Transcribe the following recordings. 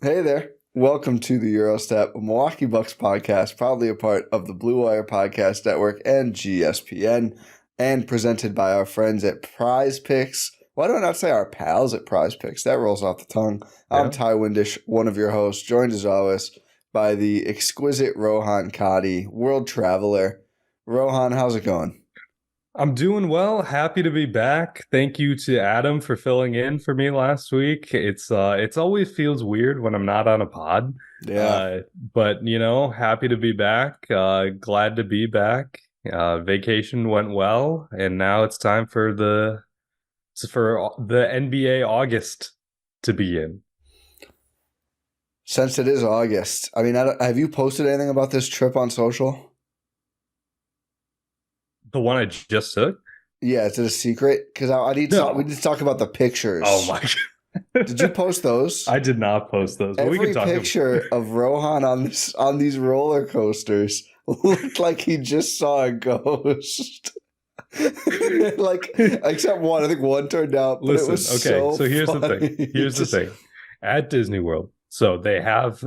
Hey there. Welcome to the Eurostep Milwaukee Bucks podcast, proudly a part of the Blue Wire Podcast Network and GSPN, and presented by our friends at Prize Picks. Why do I not say our pals at Prize Picks? That rolls off the tongue. Yeah. I'm Ty Windisch, one of your hosts, joined as always by the exquisite Rohan Katti, world traveler. Rohan, how's it going? I'm doing well. Happy to be back. Thank you to Adam for filling in for me last week. It's always feels weird when I'm not on a pod. Yeah. But happy to be back. Glad to be back. Vacation went well, and now it's time for the NBA August to begin. Since it is August, I mean, have you posted anything about this trip on social? The one I just took? Yeah, is it a secret? Because we need to talk about the pictures. Oh my God. Did you post those? I did not post those. But Every we can talk picture of Rohan on these roller coasters looked like he just saw a ghost. Except one. I think one turned out. But Listen, it was okay. so Here's funny. the thing. Here's the thing. At Disney World, so they have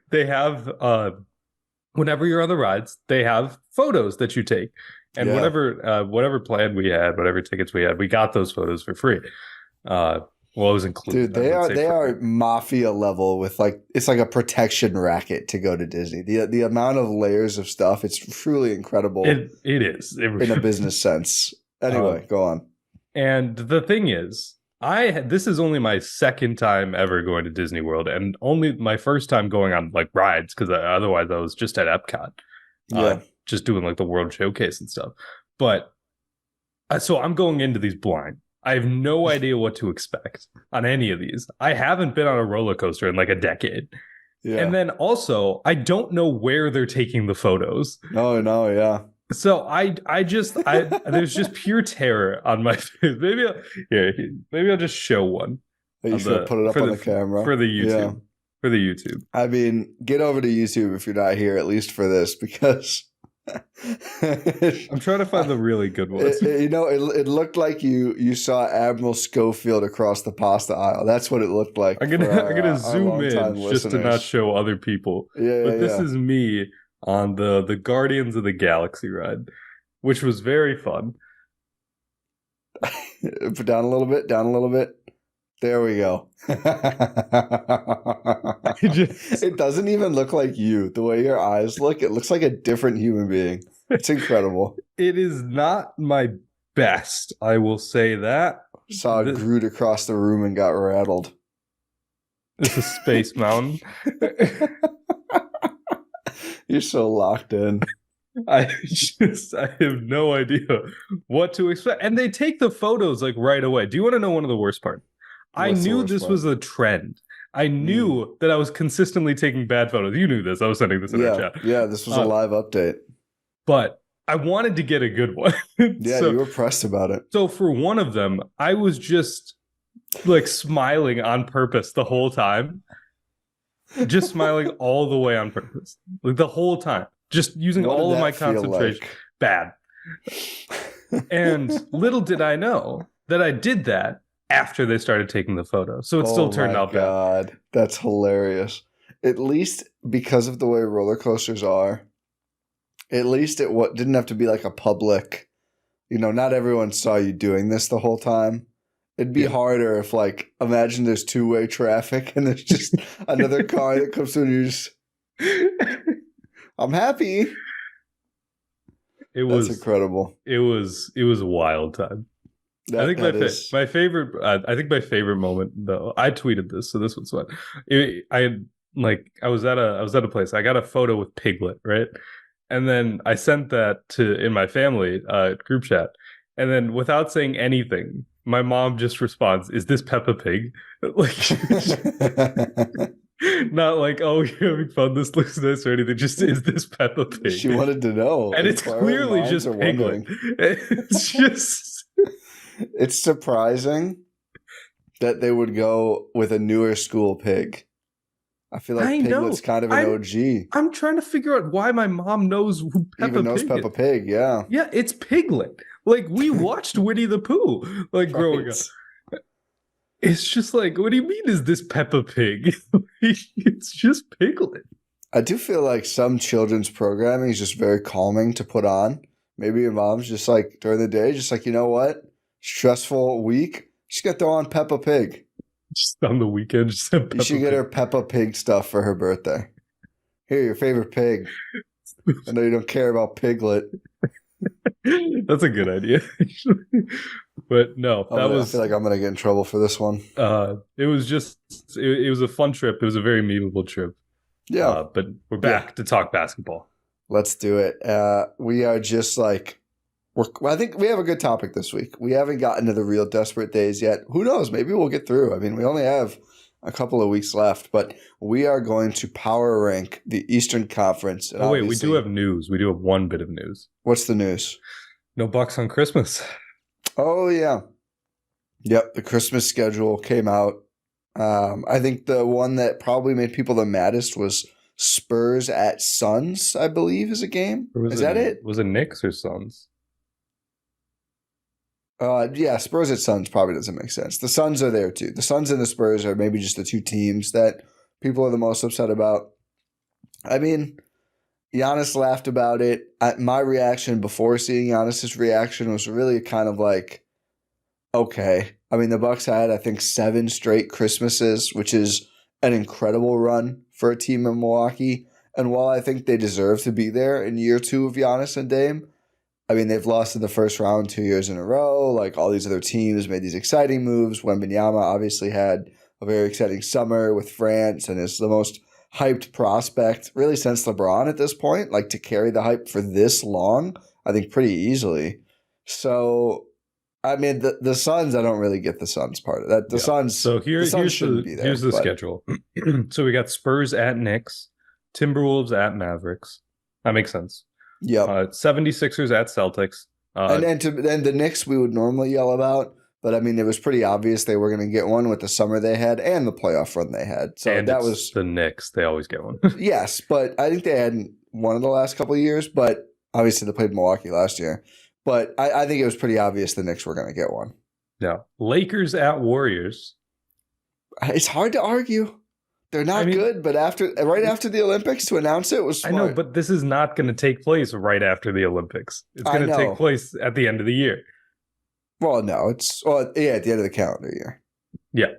they have whenever you're on the rides, they have photos that you take. And whatever plan we had, whatever tickets we had, we got those photos for free. Well, it was included. Dude, they are mafia level with it's like a protection racket to go to Disney. The amount of layers of stuff, it's truly incredible. It is. In a business sense. Anyway, go on. And the thing is, this is only my second time ever going to Disney World, and only my first time going on rides, because otherwise I was just at Epcot, just doing the World Showcase and stuff. But so I'm going into these blind. I have no idea what to expect on any of these. I haven't been on a roller coaster in a decade. Yeah. And then also, I don't know where they're taking the photos. No, yeah. So there's just pure terror on my face. Maybe I'll just show one. You should put it up on the camera for the YouTube. Yeah. For the YouTube. I mean, get over to YouTube if you're not here, at least for this, because I'm trying to find the really good ones. It looked like you saw Admiral Schofield across the pasta aisle. That's what it looked like. I'm gonna zoom in just to not show other people. But this is me on the Guardians of the Galaxy ride, which was very fun. Put down a little bit. There we go. It doesn't even look like you. The way your eyes look, it looks like a different human being. It's incredible. It is not my best, I will say that. Saw Groot across the room and got rattled. This is Space Mountain. You're so locked in. I have no idea what to expect. And they take the photos right away. Do you want to know one of the worst parts? I knew this was a trend. I knew that I was consistently taking bad photos. You knew this. I was sending this in our chat. Yeah, this was a live update. But I wanted to get a good one. Yeah, you were pressed about it. So for one of them, I was just smiling on purpose the whole time. Just smiling all the way on purpose. The whole time. Just using all of my concentration. Bad. And little did I know that I did that after they started taking the photo. So it still turned out bad. Oh my God, that's hilarious. At least because of the way roller coasters are, at least it didn't have to be a public, not everyone saw you doing this the whole time. It'd be harder if imagine there's two-way traffic and there's just another car that comes through and you just, I'm happy. That's incredible. It was a wild time. I think my favorite moment though. I tweeted this, so this was fun. I was at a place. I got a photo with Piglet, right? And then I sent that in my family group chat. And then without saying anything, my mom just responds, "Is this Peppa Pig?" Not oh, you're having fun, this looks nice or anything. Just, is this Peppa Pig? She wanted to know. And it's clearly just Piglet. It's just... It's surprising that they would go with a newer school pig. I feel like Piglet's kind of an OG. I'm trying to figure out why my mom knows who Peppa Pig, yeah. Yeah, it's Piglet. We watched Winnie the Pooh, growing up. It's just like, what do you mean is this Peppa Pig? It's just Piglet. I do feel like some children's programming is just very calming to put on. Maybe your mom's just like during the day, just like, you know what? Stressful week. She's got to throw on Peppa Pig. Just on the weekend. Just have You should get her Peppa Pig stuff for her birthday. Here, your favorite pig. I know you don't care about Piglet. That's a good idea. But no, I feel like I'm going to get in trouble for this one. It was it was a fun trip. It was a very memeable trip. Yeah. But we're back to talk basketball. Let's do it. We are just like, I think we have a good topic this week. We haven't gotten to the real desperate days yet. Who knows? Maybe we'll get through. I mean, we only have a couple of weeks left, but we are going to power rank the Eastern Conference. Oh, wait, we do have news. We do have one bit of news. What's the news? No Bucks on Christmas. Oh, yeah. Yep, the Christmas schedule came out. I think the one that probably made people the maddest was Spurs at Suns, I believe, is a game. Is that it? Was it Knicks or Suns? Yeah, Spurs at Suns probably doesn't make sense. The Suns are there too. The Suns and the Spurs are maybe just the two teams that people are the most upset about. I mean, Giannis laughed about it. My reaction before seeing Giannis's reaction was really kind of like, okay. I mean, the Bucks had, I think, 7 straight Christmases, which is an incredible run for a team in Milwaukee. And while I think they deserve to be there in year 2 of Giannis and Dame, I mean, they've lost in the first round 2 years in a row. Like, all these other teams made these exciting moves. Wembanyama obviously had a very exciting summer with France and is the most hyped prospect really since LeBron at this point. Like, to carry the hype for this long, I think pretty easily. So, I mean, the Suns, I don't really get the Suns part of that. The Suns, so here's the schedule. So we got Spurs at Knicks, Timberwolves at Mavericks. That makes sense. Yeah. 76ers at Celtics. And the Knicks we would normally yell about, but I mean, it was pretty obvious they were going to get one with the summer they had and the playoff run they had. So that was the Knicks. They always get one. Yes, but I think they hadn't won in the last couple of years, but obviously they played Milwaukee last year. But I think it was pretty obvious the Knicks were going to get one. Yeah. Lakers at Warriors. It's hard to argue. They're not good, but right after the Olympics to announce it was smart. I know, but this is not going to take place right after the Olympics. It's going to take place at the end of the year. Well, no, at the end of the calendar year. Yeah.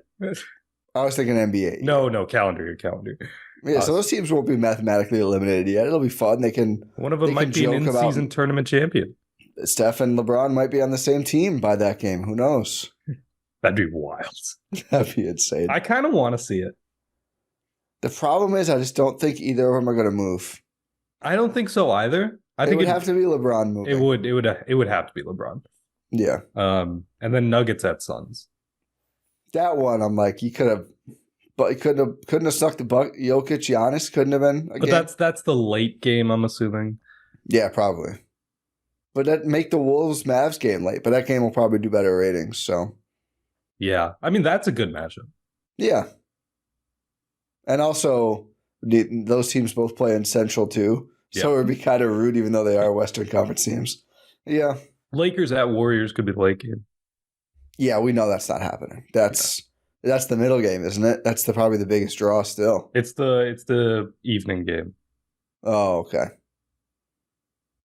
I was thinking NBA. No, calendar year. Yeah, so those teams won't be mathematically eliminated yet. It'll be fun. One of them might be an in-season tournament champion. Steph and LeBron might be on the same team by that game. Who knows? That'd be wild. That'd be insane. I kind of want to see it. The problem is I just don't think either of them are going to move. I don't think so either. I think it would have to be LeBron moving. It would have to be LeBron. Yeah. And then Nuggets at Suns. That one, I'm like, you could have, but couldn't have stuck the Jokic, Giannis couldn't have been. But that's the late game, I'm assuming. Yeah, probably. But that make the Wolves Mavs game late. But that game will probably do better ratings. So. Yeah, I mean that's a good matchup. Yeah. And also, those teams both play in Central too, so it would be kind of rude, even though they are Western Conference teams. Yeah. Lakers at Warriors could be the late game. Yeah, we know that's not happening. That's the middle game, isn't it? That's probably the biggest draw still. It's the evening game. Oh, okay.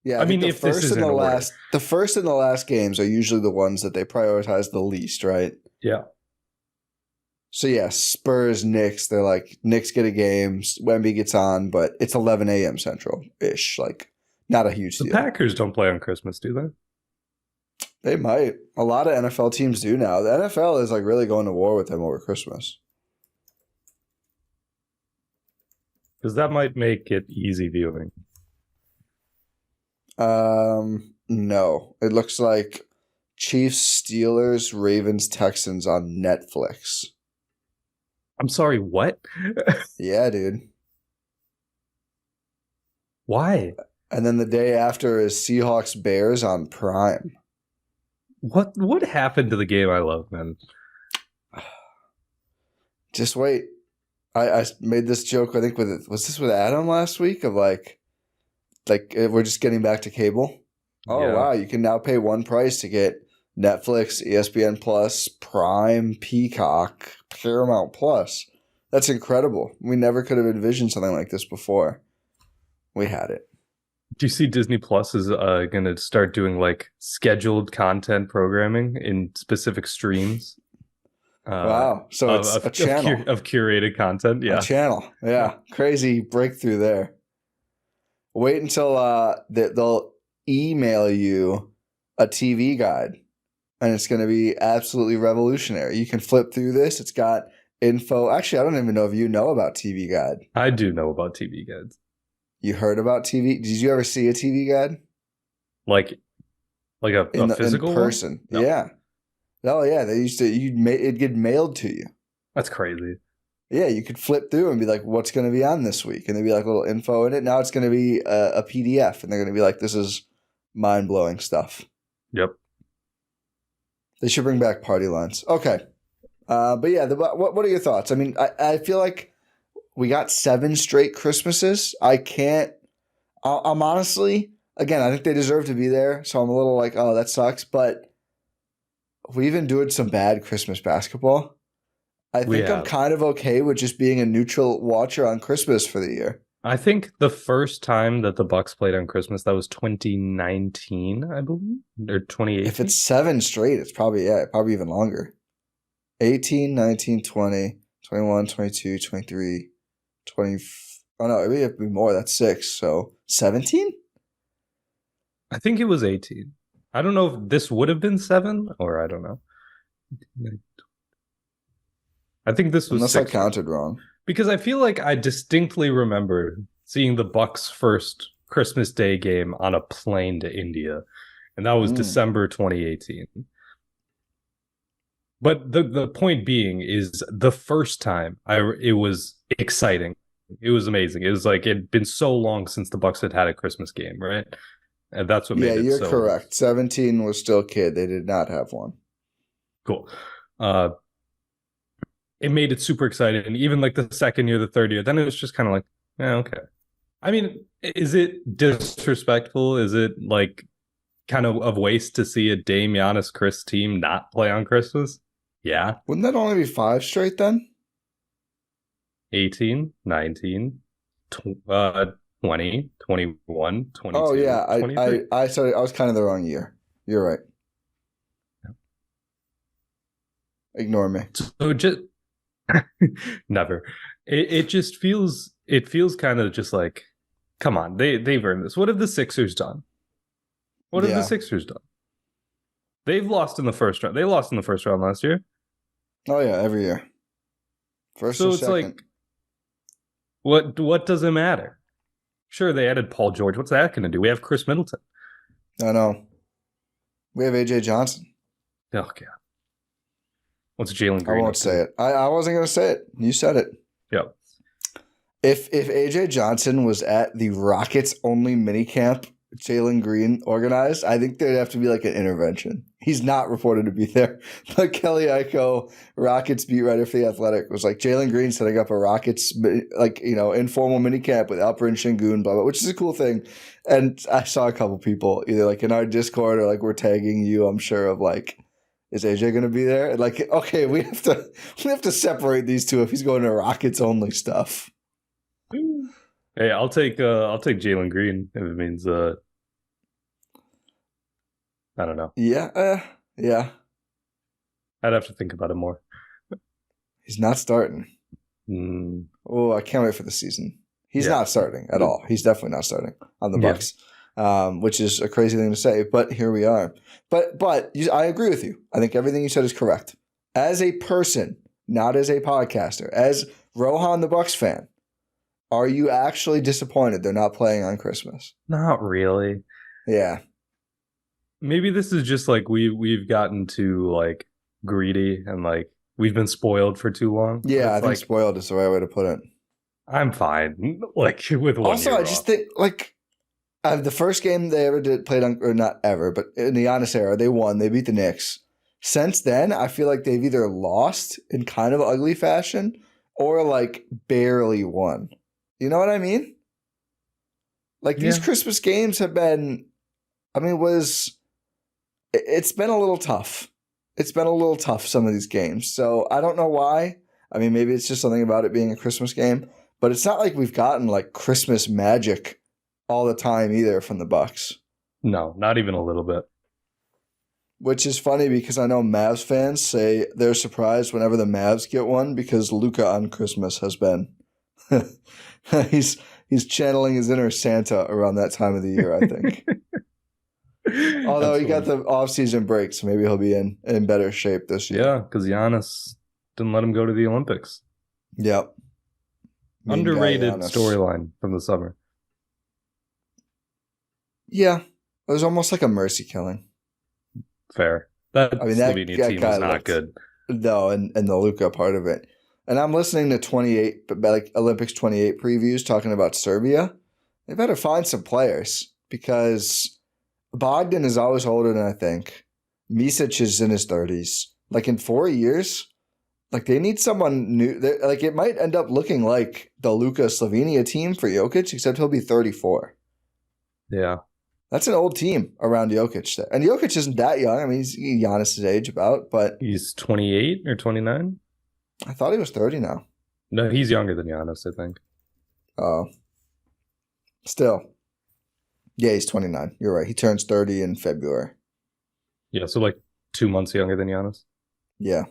Yeah, I mean, if this is the first and the last games are usually the ones that they prioritize the least, right? Yeah. So yeah, Spurs, Knicks, they're like, Knicks get a game, Wemby gets on, but it's 11 a.m. Central-ish, like not a huge deal. The Packers don't play on Christmas, do they? They might. A lot of NFL teams do now. The NFL is like really going to war with them over Christmas. Because that might make it easy viewing. No. It looks like Chiefs, Steelers, Ravens, Texans on Netflix. I'm sorry, what? Yeah, dude. Why? And then the day after is Seahawks, Bears on Prime. What happened to the game I love, man? Just wait. I made this joke, I think, was this with Adam last week? Of like we're just getting back to cable. Oh, yeah. Wow. You can now pay one price to get Netflix, ESPN Plus, Prime, Peacock, Paramount Plus. That's incredible. We never could have envisioned something like this before. We had it. Do you see Disney Plus is going to start doing like scheduled content programming in specific streams? Wow. So it's a channel. Of curated content. Yeah. A channel. Yeah. Crazy breakthrough there. Wait until they'll email you a TV guide, and it's going to be absolutely revolutionary. You can flip through this. It's got info. Actually, I don't even know if you know about TV Guide. I do know about TV Guides. You heard about TV? Did you ever see a TV Guide? Like a physical in person? One? No. Yeah. Oh yeah, they used to. It'd get mailed to you. That's crazy. Yeah, you could flip through and be like, "What's going to be on this week?" And there'd be like little info in it. Now it's going to be a PDF, and they're going to be like, "This is mind blowing stuff." Yep. They should bring back party lines. Okay. But yeah, what are your thoughts? I mean, I feel like we got 7 straight Christmases. I'm honestly, again, I think they deserve to be there. So I'm a little like, oh, that sucks. But we've endured some bad Christmas basketball. I think I'm kind of okay with just being a neutral watcher on Christmas for the year. I think the first time that the Bucks played on Christmas, that was 2019, I believe, or 2018. If it's 7 straight, it's probably even longer. 18, 19, 20, 21, 22, 23, 20. Oh, no, it would have to be more. That's 6. So 17? I think it was 18. I don't know if this would have been 7 or I don't know. I think this was Unless 6. I counted wrong. Because I feel like I distinctly remember seeing the Bucks' first Christmas Day game on a plane to India. And that was December 2018. But the point being is the first time it was exciting. It was amazing. It was like it'd been so long since the Bucks had a Christmas game, right? And that's what made it you're correct. 17 was still kid. They did not have one. Cool. It made it super exciting. And even like the second year, the third year, then it was just kind of like, okay. I mean, is it disrespectful? Is it like kind of waste to see a Dame Giannis Khris team not play on Christmas? Yeah. Wouldn't that only be 5 straight then? 18, 19, 20, 21, 22. Oh, yeah. I was kind of the wrong year. You're right. Ignore me. So just never. It just feels kind of just like, come on, they've earned this. What have the Sixers done? What have the Sixers done? They've lost in the first round. They lost in the first round last year. Oh yeah, every year. First so or it's second. Like, what does it matter? Sure, they added Paul George. What's that going to do? We have Khris Middleton. I know. We have AJ Johnson. Oh god. What's Jalen Green? I won't say it. I wasn't going to say it. You said it. Yep. If AJ Johnson was at the Rockets only minicamp Jalen Green organized, I think there'd have to be like an intervention. He's not reported to be there. But Kelly Iko, Rockets beat writer for The Athletic, was like, Jalen Green setting up a Rockets informal minicamp with Alper and Şengün, blah, blah, which is a cool thing. And I saw a couple people either like in our Discord or like we're tagging you, I'm sure, of like, is AJ going to be there? And like, okay, we have to separate these two if he's going to Rockets only stuff. Hey, I'll take Jalen Green if it means I don't know. Yeah. I'd have to think about it more. He's not starting. Oh, I can't wait for the season. He's not starting at all. He's definitely not starting on the Bucks, which is a crazy thing to say, but here we are. But I agree with you. I think everything you said is correct. As a person, not as a podcaster, as Rohan the Bucks fan, are you actually disappointed they're not playing on Christmas? Not really. Yeah. Maybe this is just like we've gotten too like greedy and like we've been spoiled for too long. Yeah, I think spoiled is the right way to put it. I'm fine. Like with one. Also, I just think like the first game they ever played on, or not ever, but in the Giannis era, they won. They beat the Knicks. Since then, I feel like they've either lost in kind of ugly fashion or like barely won. You know what I mean? Like these Christmas games have been, it's been a little tough. It's been a little tough, some of these games. So I don't know why. I mean, maybe it's just something about it being a Christmas game, but it's not like we've gotten like Christmas magic all the time either from the Bucks. No, not even a little bit. Which is funny because I know Mavs fans say they're surprised whenever the Mavs get one because Luka on Christmas has been he's channeling his inner Santa around that time of the year, I think. Although he got the off-season break, so maybe he'll be in better shape this year. Yeah, because Giannis didn't let him go to the Olympics. Yep. Underrated storyline from the summer. Yeah. It was almost like a mercy killing. Fair. That Slovenia team was not good. No, and the Luka part of it. And I'm listening to 28, like Olympics 28 previews talking about Serbia. They better find some players because Bogdan is always older than I think. Misic is in his 30s. Like in 4 years, like they need someone new. Like it might end up looking like the Luka Slovenia team for Jokic, except he'll be 34. Yeah. That's an old team around Jokic. And Jokic isn't that young. I mean, he's Giannis' age about, but... He's 28 or 29? I thought he was 30 now. No, he's younger than Giannis, I think. Oh. Still. Yeah, he's 29. You're right. He turns 30 in February. Yeah, so like 2 months younger than Giannis. Yeah.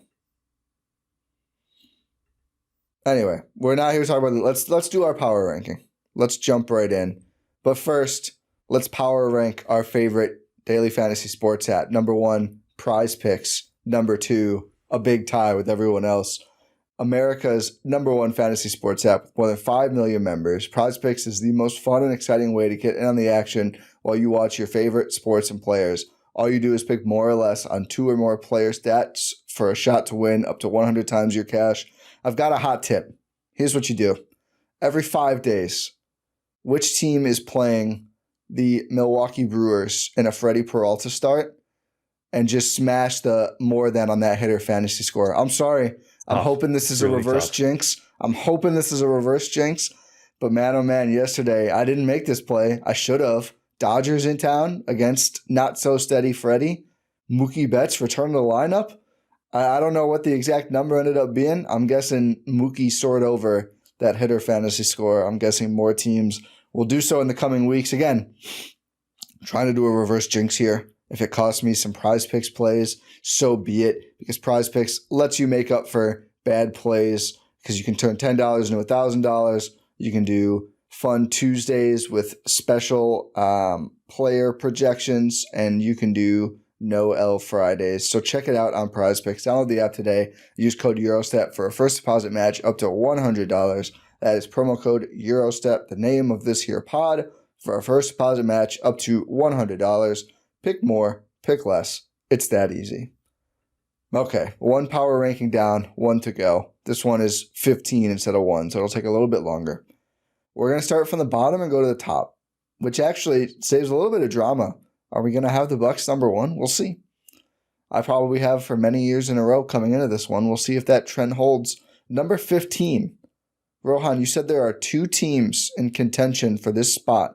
Anyway, we're not here to talk about it. Let's do our power ranking. Let's jump right in. But first... let's power rank our favorite daily fantasy sports app. Number 1, Prize Picks. Number 2, a big tie with everyone else. America's number 1 fantasy sports app with more than 5 million members. Prize Picks is the most fun and exciting way to get in on the action while you watch your favorite sports and players. All you do is pick more or less on 2 or more player stats for a shot to win up to 100 times your cash. I've got a hot tip. Here's what you do. Every 5 days, which team is playing the Milwaukee Brewers in a Freddie Peralta start and just smash the more than on that hitter fantasy score. I'm sorry. I'm hoping this is really a reverse jinx. But man, oh man, yesterday I didn't make this play. I should have. Dodgers in town against not so steady Freddie. Mookie Betts returned to the lineup. I don't know what the exact number ended up being. I'm guessing Mookie soared over that hitter fantasy score. I'm guessing more teams will do so in the coming weeks. Again, I'm trying to do a reverse jinx here. If it costs me some Prize Picks plays, so be it. Because Prize Picks lets you make up for bad plays because you can turn $10 into $1,000. You can do fun Tuesdays with special player projections, and you can do no L Fridays. So check it out on Prize Picks. Download the app today. Use code Eurostep for a first deposit match up to $100. That is promo code Eurostep, the name of this here pod, for a first deposit match up to $100. Pick more, pick less. It's that easy. Okay, 1 power ranking down, 1 to go. This one is 15 instead of 1, so it'll take a little bit longer. We're going to start from the bottom and go to the top, which actually saves a little bit of drama. Are we going to have the Bucks number 1? We'll see. I probably have for many years in a row coming into this one. We'll see if that trend holds. Number 15. Rohan, you said there are 2 teams in contention for this spot.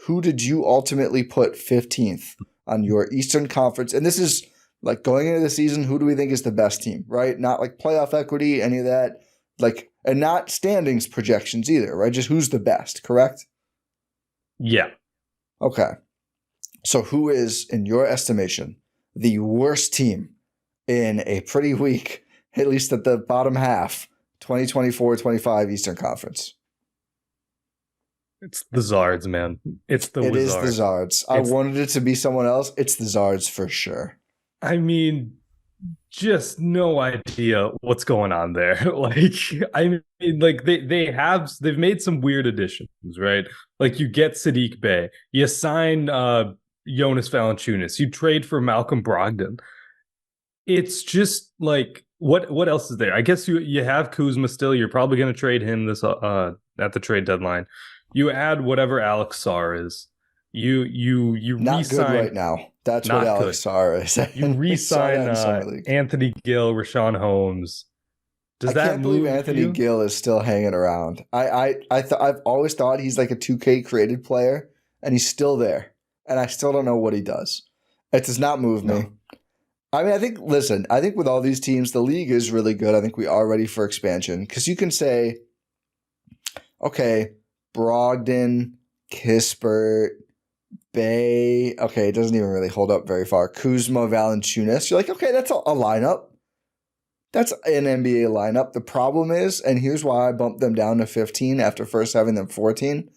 Who did you ultimately put 15th on your Eastern Conference? And this is like going into the season, who do we think is the best team, right? Not like playoff equity, any of that. Like, and not standings projections either, right? Just who's the best, correct? Yeah. Okay. So who is, in your estimation, the worst team in a pretty weak, at least at the bottom half, 2024-25 Eastern Conference? It's the Zards, man. It is the Zards. I wanted it to be someone else. It's the Zards for sure. I mean, just no idea what's going on there. They've made some weird additions, right? Like you get Sadiq Bey, you sign Jonas Valanciunas, you trade for Malcolm Brogdon. It's just like what else is there? I guess you have Kuzma still. You're probably going to trade him this at the trade deadline. You add whatever Alex Sarr is. You not re-sign good right now. That's what Alex Sarr is. You re-sign Anthony Gill, Rashawn Holmes. I can't believe Anthony Gill is still hanging around. I've always thought he's like a 2K created player, and he's still there. And I still don't know what he does. It does not move me. I mean, I think with all these teams, the league is really good. I think we are ready for expansion because you can say, okay, Brogdon, Kispert, Bay. Okay, it doesn't even really hold up very far. Kuzma, Valanciunas. You're like, okay, that's a lineup. That's an NBA lineup. The problem is, and here's why I bumped them down to 15 after first having them 14.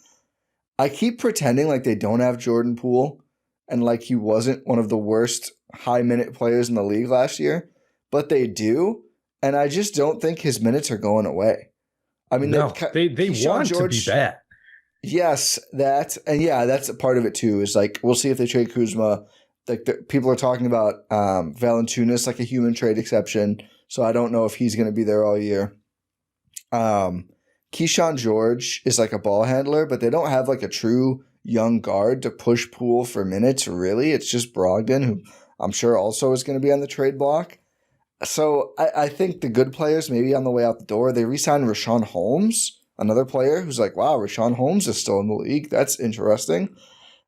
I keep pretending like they don't have Jordan Poole and like he wasn't one of the worst high-minute players in the league last year, but they do, and I just don't think his minutes are going away. I mean, they want to be bad. Yes, that's a part of it too. Is like we'll see if they trade Kuzma. Like people are talking about Valanciunas like a human trade exception, so I don't know if he's going to be there all year. Keyshawn George is like a ball handler, but they don't have like a true young guard to push Poole for minutes. Really, it's just Brogdon, who I'm sure also is going to be on the trade block. So I think the good players maybe on the way out the door. They re-signed Richaun Holmes, another player who's like, wow, Richaun Holmes is still in the league. That's interesting.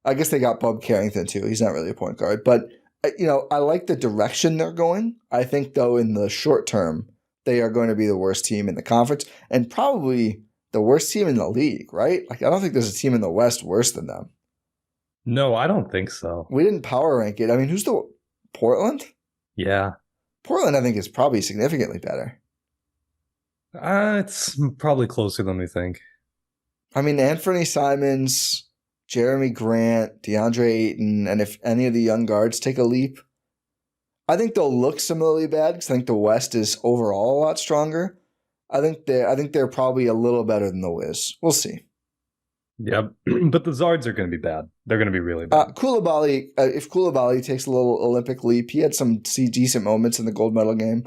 I guess they got Bub Carrington too. He's not really a point guard, but I like the direction they're going. I think though in the short term, they are going to be the worst team in the conference and probably the worst team in the league, right? Like I don't think there's a team in the West worse than them. No, I don't think so. We didn't power rank it. I mean, who's the Portland? Yeah. Portland, I think, is probably significantly better. It's probably closer than we think. I mean, Anthony Simons, Jeremy Grant, DeAndre Ayton, and if any of the young guards take a leap, I think they'll look similarly bad because I think the West is overall a lot stronger. I think they're probably a little better than the Wiz. We'll see. Yep, but the Zards are going to be bad. They're going to be really bad. Koulibaly, if Koulibaly takes a little Olympic leap, he had some decent moments in the gold medal game.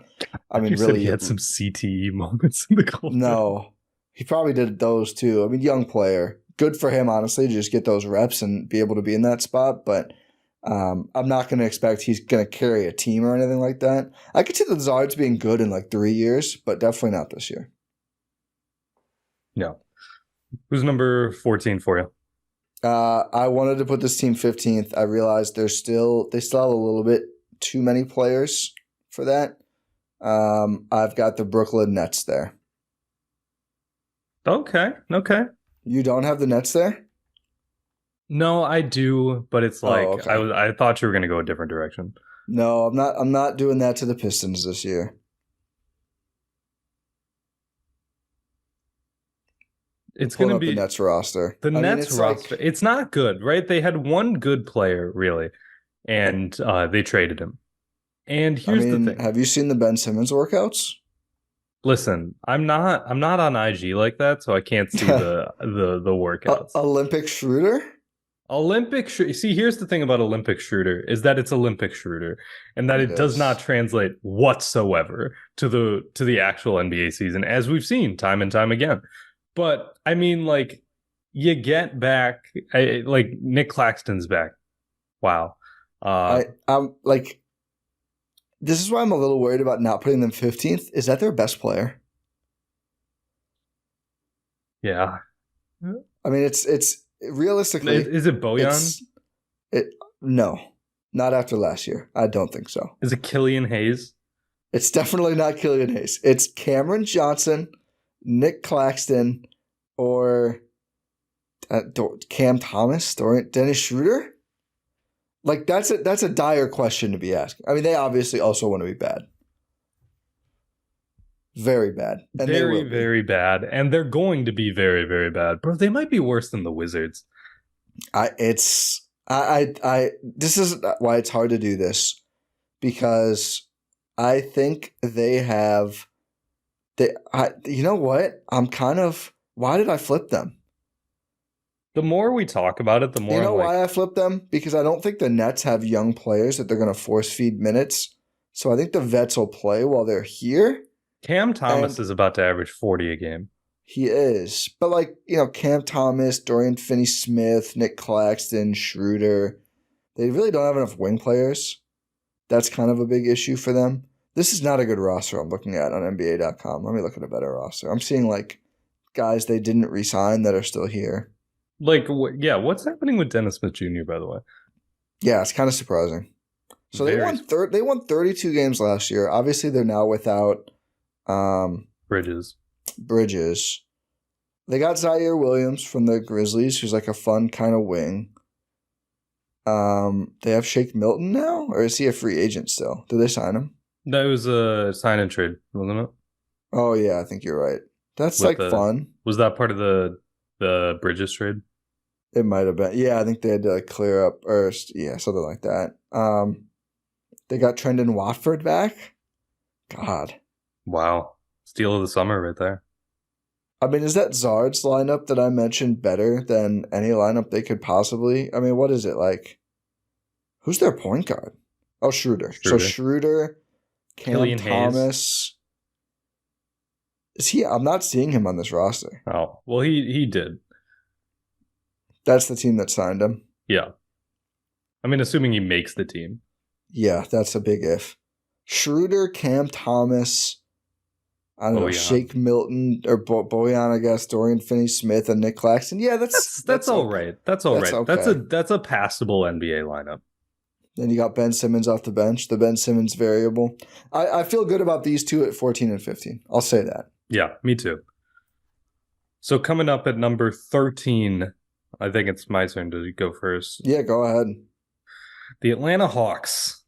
I mean, really, he had some CTE moments in the gold medal. No, he probably did those too. I mean, young player. Good for him, honestly, to just get those reps and be able to be in that spot. But I'm not going to expect he's going to carry a team or anything like that. I could see the Zards being good in like 3 years, but definitely not this year. No. Who's number 14 for you? I wanted to put this team 15th. I realized they still have a little bit too many players for that. I've got the Brooklyn Nets there. Okay. You don't have the Nets there? No, I do, but it's like okay. I thought you were going to go a different direction. No, I'm not doing that to the Pistons this year. It's going to be the Nets roster. The Nets roster. It's not good, right? They had one good player, really, and they traded him. And here's the thing: have you seen the Ben Simmons workouts? Listen, I'm not on IG like that, so I can't see the workouts. Olympic Schroeder. See, here's the thing about Olympic Schroeder is that it's Olympic Schroeder, and that it does not translate whatsoever to the actual NBA season, as we've seen time and time again. But I mean, like, you get back, like Nick Claxton's back. Wow. I'm like, this is why I'm a little worried about not putting them 15th. Is that their best player? Yeah. I mean, it's realistically. Is it Bojan? No, not after last year. I don't think so. Is it Killian Hayes? It's definitely not Killian Hayes. It's Cameron Johnson, Nick Claxton, or Cam Thomas, or Dennis Schroeder. Like that's a dire question to be asking. I mean, they obviously also want to be bad, very bad, and very very bad, and they're going to be very very bad, bro. They might be worse than the Wizards. This is why it's hard to do this, because I think they have. You know what? Why did I flip them? The more we talk about it, the more. You know why I flipped them? Because I don't think the Nets have young players that they're going to force feed minutes. So I think the vets will play while they're here. Cam Thomas is about to average 40 a game. He is. But Cam Thomas, Dorian Finney-Smith, Nick Claxton, Schroeder, they really don't have enough wing players. That's kind of a big issue for them. This is not a good roster I'm looking at on NBA.com. Let me look at a better roster. I'm seeing guys they didn't re-sign that are still here. What's happening with Dennis Smith Jr., by the way? Yeah, it's kind of surprising. So they won 32 games last year. Obviously, they're now without Bridges. They got Zaire Williams from the Grizzlies, who's like a fun kind of wing. They have Shake Milton now, or is he a free agent still? Did they sign him? That was a sign and trade, wasn't it? Oh yeah, I think you're right. That's fun. Was that part of the Bridges trade? It might have been. Yeah, I think they had to clear up or something like that. They got Trendon Watford back. God. Wow. Steal of the summer right there. I mean, is that Zard's lineup that I mentioned better than any lineup they could possibly? I mean, what is it like? Who's their point guard? Oh, Schroeder. So Schroeder, Cam Thomas. Is he? I'm not seeing him on this roster. Oh, well, he did. That's the team that signed him. Yeah. I mean, assuming he makes the team. Yeah, that's a big if. Schroeder, Cam Thomas, I don't know, Shake Milton, or Bojan, I guess, Dorian Finney-Smith, and Nick Claxton. Yeah, that's all right. That's all right. Okay. That's a passable NBA lineup. Then you got Ben Simmons off the bench, the Ben Simmons variable. I feel good about these two at 14 and 15. I'll say that. Yeah, me too. So coming up at number 13, I think it's my turn to go first. Yeah, go ahead. The Atlanta Hawks.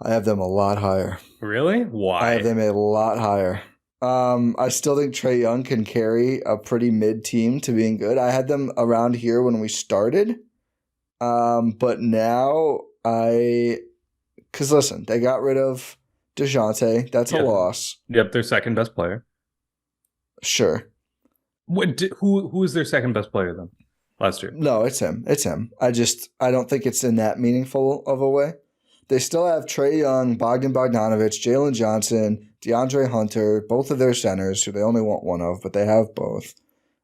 I have them a lot higher. Really? Why? I have them a lot higher. I still think Trae Young can carry a pretty mid team to being good. I had them around here when we started. But now because listen, they got rid of DeJounte. That's a loss. Yep, their second best player. Sure. Who is their second best player then last year? No, it's him. I don't think it's in that meaningful of a way. They still have Trae Young, Bogdan Bogdanović, Jalen Johnson, DeAndre Hunter, both of their centers, who they only want one of, but they have both.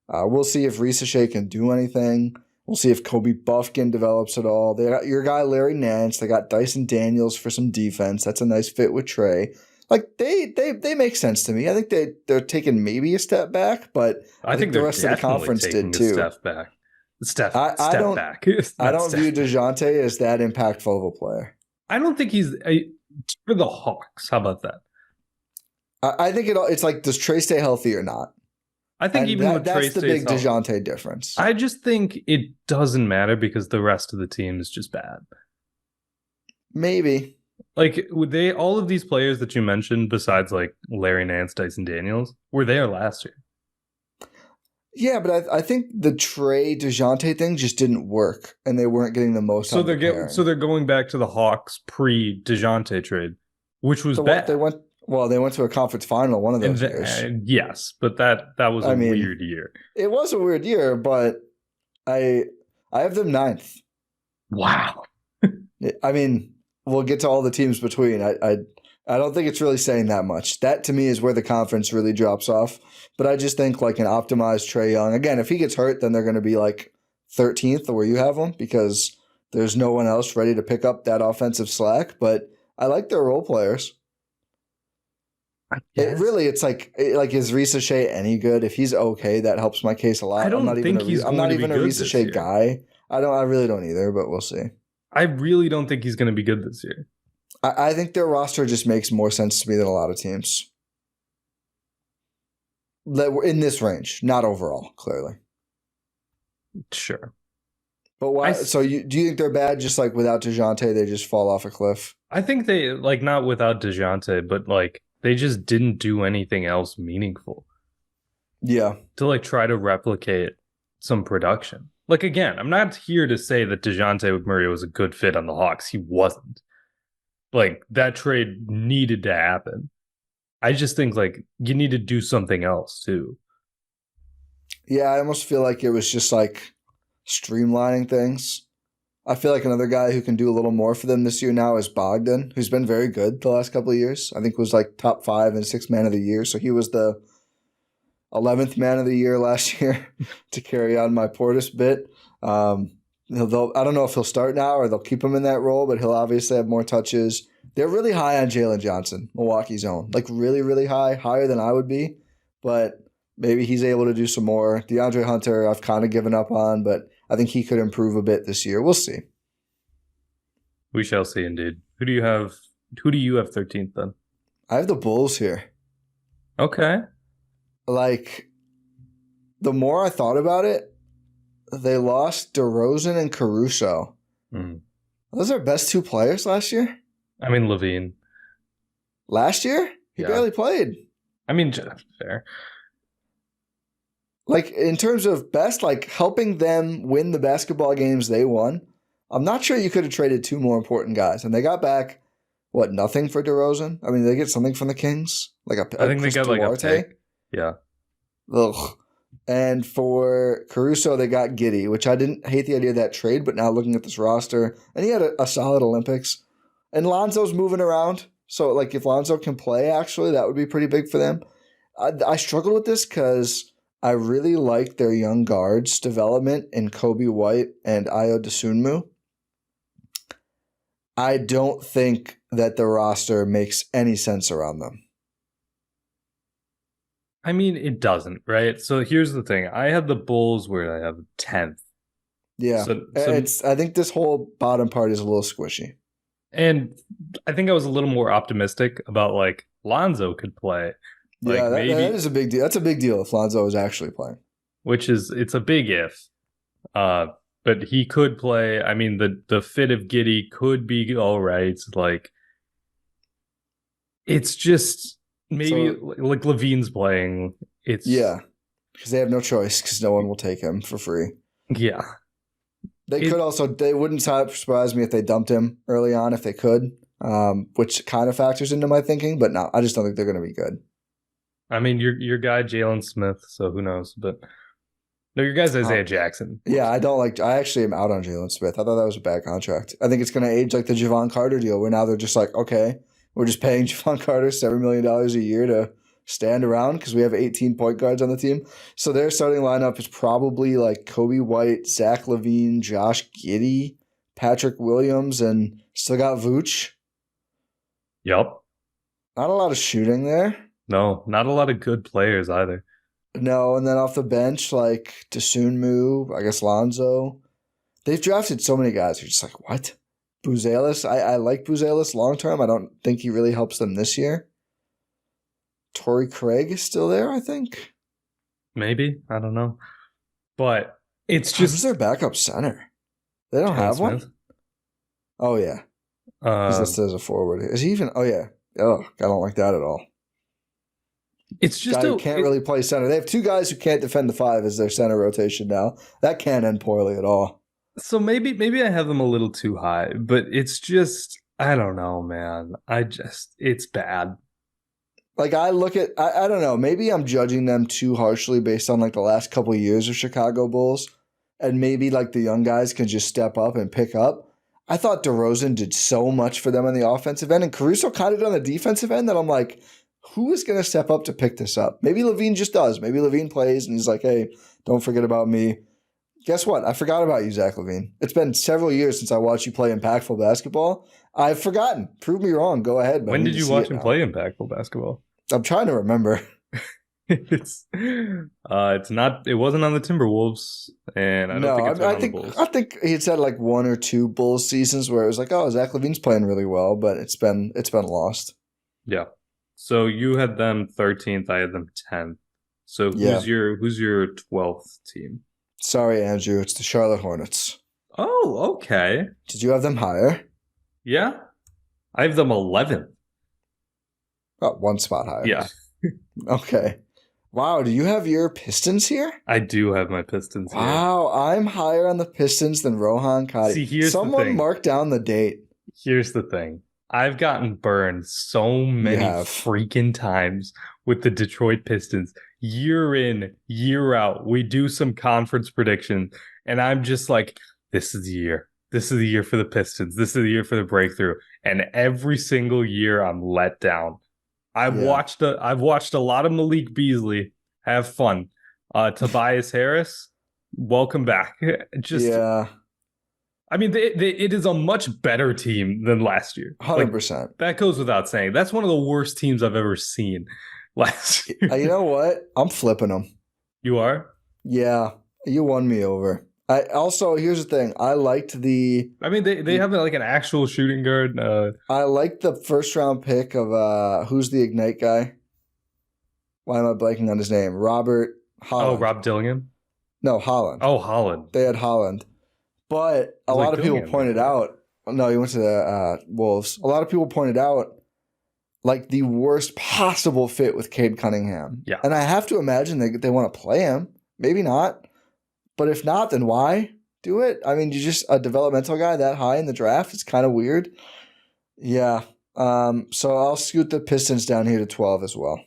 We'll see if Risache can do anything. We'll see if Kobe Buffkin develops at all. They got your guy Larry Nance. They got Dyson Daniels for some defense. That's a nice fit with Trae. Like they make sense to me. I think they're taking maybe a step back, but I think the rest of the conference did too. Step back. Step back. I don't view DeJounte as that impactful of a player. I don't think he's for the Hawks. How about that? I think it's like, does Trae stay healthy or not? I think that's the big DeJounte difference. I just think it doesn't matter because the rest of the team is just bad. Maybe. Like all of these players that you mentioned, besides like Larry Nance, Dyson Daniels, were there last year. Yeah, but I think the Trae DeJounte thing just didn't work, and they weren't getting the most. So they're going back to the Hawks pre DeJounte trade, which was bad. They went to a conference final one of those years. Yes, but that was a weird year. It was a weird year, but I have them 9th. Wow. I mean, we'll get to all the teams between. I don't think it's really saying that much. That, to me, is where the conference really drops off. But I just think like an optimized Trae Young. Again, if he gets hurt, then they're going to be like 13th where you have them because there's no one else ready to pick up that offensive slack. But I like their role players. It's like is Risache any good? If he's okay, that helps my case a lot. I'm not even a Risache guy. I really don't either, but we'll see. I really don't think he's going to be good this year. I think their roster just makes more sense to me than a lot of teams. That were in this range, not overall, clearly. Sure. But why? Do you think they're bad just like without DeJounte, they just fall off a cliff? I think they, like, not without DeJounte, but like they just didn't do anything else meaningful. Yeah. To like try to replicate some production. Like, again, I'm not here to say that DeJounte Murray was a good fit on the Hawks. He wasn't. Like, that trade needed to happen. I just think, like, you need to do something else, too. Yeah, I almost feel like it was just, like, streamlining things. I feel like another guy who can do a little more for them this year now is Bogdan, who's been very good the last couple of years. I think was, like, top 5 and 6 man of the year. So he was the 11th man of the year last year to carry on my Portis bit. I don't know if he'll start now or they'll keep him in that role, but he'll obviously have more touches. They're really high on Jalen Johnson, Milwaukee's own. Like really, really high, higher than I would be. But maybe he's able to do some more. DeAndre Hunter, I've kind of given up on, but I think he could improve a bit this year. We'll see. We shall see, indeed. Who do you have 13th then? I have the Bulls here. Okay. Like, the more I thought about it, they lost DeRozan and Caruso. Those are best two players last year? I mean, Levine. Last year? He barely played. I mean, fair. Like, in terms of best, like, helping them win the basketball games they won, I'm not sure you could have traded two more important guys. And they got back, nothing for DeRozan? I mean, did they get something from the Kings? I think they got a pick. Yeah. Ugh. And for Caruso, they got Giddey, which I didn't hate the idea of that trade, but now looking at this roster, and he had a solid Olympics. And Lonzo's moving around. So, like, if Lonzo can play, actually, that would be pretty big for them. I struggled with this because I really like their young guards' development in Kobe White and Ayo Dosunmu. I don't think that the roster makes any sense around them. I mean, it doesn't, right? So here's the thing. I have the Bulls where I have 10th. Yeah. I think this whole bottom part is a little squishy. And I think I was a little more optimistic about, like, Lonzo could play. Like, yeah, that is a big deal. That's a big deal if Lonzo is actually playing. It's a big if. But he could play. I mean, the fit of Giddey could be all right. Like, it's just maybe like Levine's playing. Because they have no choice because no one will take him for free. Yeah. They wouldn't surprise me if they dumped him early on if they could, which kind of factors into my thinking. But no, I just don't think they're going to be good. I mean, your guy Jalen Smith, so who knows? But no, your guy's Isaiah Jackson. Yeah, I actually am out on Jalen Smith. I thought that was a bad contract. I think it's going to age like the Javon Carter deal, where now they're just like, okay, we're just paying Javon Carter $7 million a year to stand around because we have 18 point guards on the team. So their starting lineup is probably like Kobe White, Zach LaVine, Josh Giddey, Patrick Williams, and still got Vooch. Yep. Not a lot of shooting there. No, not a lot of good players either. No, and then off the bench, like Dosunmu, I guess Lonzo. They've drafted so many guys. You're just like, what? Buzelis? I like Buzelis long term. I don't think he really helps them this year. Torrey Craig is still there, I think. Maybe. I don't know. But it's just... Who's their backup center? They don't have Smith. One? Oh, yeah. He's listed as a forward. Is he even... Oh, yeah. Oh, I don't like that at all. It's just guy who can't really play center. They have two guys who can't defend the five as their center rotation now. That can't end poorly at all. So maybe I have them a little too high, but it's just, I don't know, man. It's bad. Like, I look at, I don't know, maybe I'm judging them too harshly based on like the last couple of years of Chicago Bulls, and maybe like the young guys can just step up and pick up. I thought DeRozan did so much for them on the offensive end, and Caruso kind of did on the defensive end that I'm like, who is going to step up to pick this up? Maybe Levine just does. Maybe Levine plays and he's like, hey, don't forget about me. Guess what? I forgot about you, Zach LaVine. It's been several years since I watched you play impactful basketball. I've forgotten. Prove me wrong. Go ahead. When did you watch him play impactful basketball? I'm trying to remember. It wasn't on the Timberwolves, and I think he's had like one or two Bulls seasons where it was like, oh, Zach LaVine's playing really well, but it's been lost. Yeah. So you had them 13th, I had them 10th. So who's your 12th team? Sorry, Andrew, it's the Charlotte Hornets. Oh, okay. Did you have them higher? Yeah. I have them 11th. Oh, one spot higher. Yeah. Okay. Wow, do you have your Pistons here? I do have my Pistons here. Wow, I'm higher on the Pistons than Rohan Katti. See, here's Someone the thing. Mark down the date. Here's the thing. I've gotten burned so many freaking times with the Detroit Pistons. Year in, year out, we do some conference prediction, and I'm just like, this is the year. This is the year for the Pistons. This is the year for the breakthrough. And every single year, I'm let down. I've watched a lot of Malik Beasley. Have fun. Tobias Harris, welcome back. I mean, it is a much better team than last year. 100%. That goes without saying. That's one of the worst teams I've ever seen last year. You know what? I'm flipping them. You are? Yeah. You won me over. Here's the thing. I liked the. I mean, they have like an actual shooting guard. I liked the first round pick of who's the Ignite guy? Why am I blanking on his name? Robert Holland. Oh, Rob Dillingham? No, Holland. Oh, Holland. They had Holland. But a lot of people pointed out. No, he went to the Wolves. A lot of people pointed out like the worst possible fit with Cade Cunningham. Yeah. And I have to imagine they want to play him. Maybe not. But if not, then why do it? I mean, you're just a developmental guy that high in the draft. It's kind of weird. Yeah. So I'll scoot the Pistons down here to 12 as well.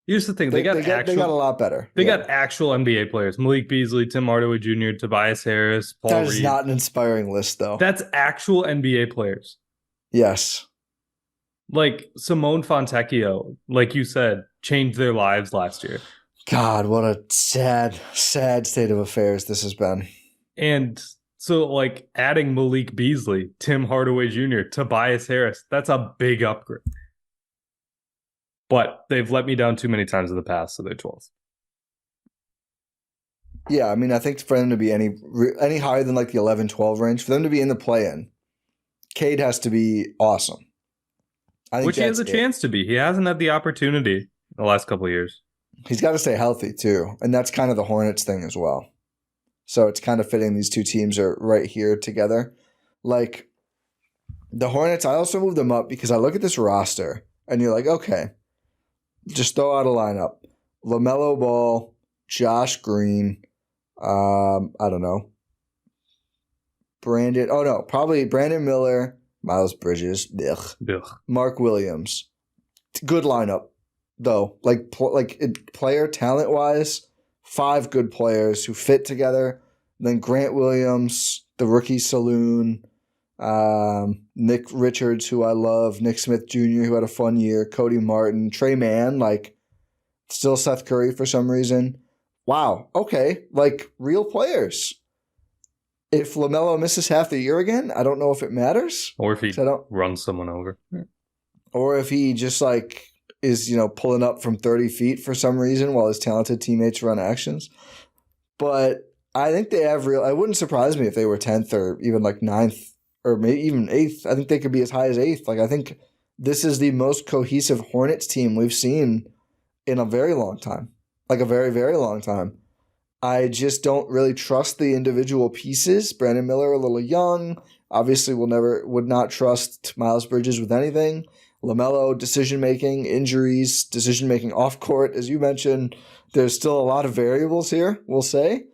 Here's the thing. They got a lot better. They got actual NBA players. Malik Beasley, Tim Hardaway Jr., Tobias Harris, Paul Reed. That is not an inspiring list, though. That's actual NBA players. Yes. Like Simone Fontecchio, like you said, changed their lives last year. God, what a sad, sad state of affairs this has been. And so, like, adding Malik Beasley, Tim Hardaway Jr., Tobias Harris, that's a big upgrade. But they've let me down too many times in the past, so they're 12th. Yeah, I mean, I think for them to be any higher than like the 11-12 range, for them to be in the play-in, Cade has to be awesome. Which he has a chance to be. He hasn't had the opportunity the last couple of years. He's got to stay healthy, too. And that's kind of the Hornets thing as well. So it's kind of fitting these two teams are right here together. Like, the Hornets, I also moved them up because I look at this roster, and you're like, okay, just throw out a lineup. LaMelo Ball, Josh Green, I don't know. Probably Brandon Miller, Miles Bridges, Mark Williams. Good lineup, though. Like player talent wise, 5 good players who fit together. Then Grant Williams, the rookie saloon, Nick Richards, who I love, Nick Smith Jr., who had a fun year, Cody Martin, Trey Mann, like still Seth Curry for some reason. Wow, okay, like real players. If LaMelo misses half the year again, I don't know if it matters. Or if he runs someone over. Or if he just like is, pulling up from 30 feet for some reason while his talented teammates run actions. But I think they have it wouldn't surprise me if they were 10th or even like 9th or maybe even 8th. I think they could be as high as 8th. Like I think this is the most cohesive Hornets team we've seen in a very long time. Like a very, very long time. I just don't really trust the individual pieces. Brandon Miller, a little young. Obviously, would not trust Miles Bridges with anything. LaMelo, decision-making, injuries, decision-making off-court. As you mentioned, there's still a lot of variables here, we'll say.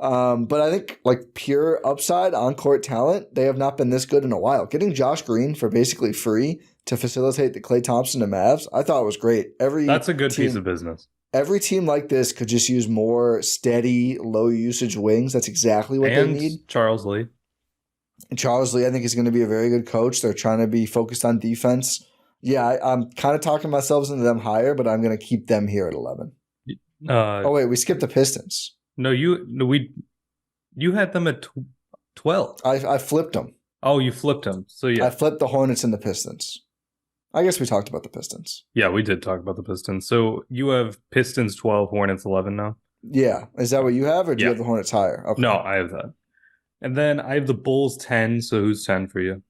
But I think like pure upside, on-court talent, they have not been this good in a while. Getting Josh Green for basically free to facilitate the Klay Thompson and Mavs, I thought it was great. That's a good piece of business. Every team like this could just use more steady, low-usage wings. That's exactly what they need. Charles Lee. Charles Lee, I think, is going to be a very good coach. They're trying to be focused on defense. Yeah, I'm kind of talking myself into them higher, but I'm going to keep them here at 11. Wait, we skipped the Pistons. No, you had them at 12. I flipped them. Oh, you flipped them. So yeah, I flipped the Hornets and the Pistons. I guess we talked about the Pistons. Yeah, we did talk about the Pistons. So you have Pistons 12, Hornets 11 now? Yeah. Is that what you have, or do you have the Hornets higher? Okay. No, I have that. And then I have the Bulls 10. So who's 10 for you?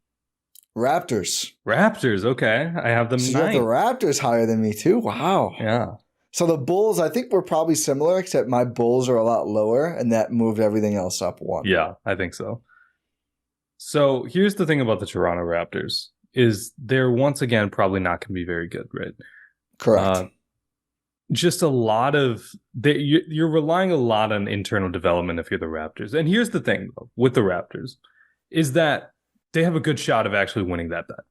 Raptors. Okay. I have them 9. You have the Raptors higher than me too? Wow. Yeah. So the Bulls, I think we're probably similar, except my Bulls are a lot lower, and that moved everything else up 1. Yeah, I think so. So here's the thing about the Toronto Raptors. Is they're once again probably not going to be very good, right? Correct. Just a lot of you're relying a lot on internal development if you're the Raptors. And here's the thing though, with the Raptors is that they have a good shot of actually winning that bet,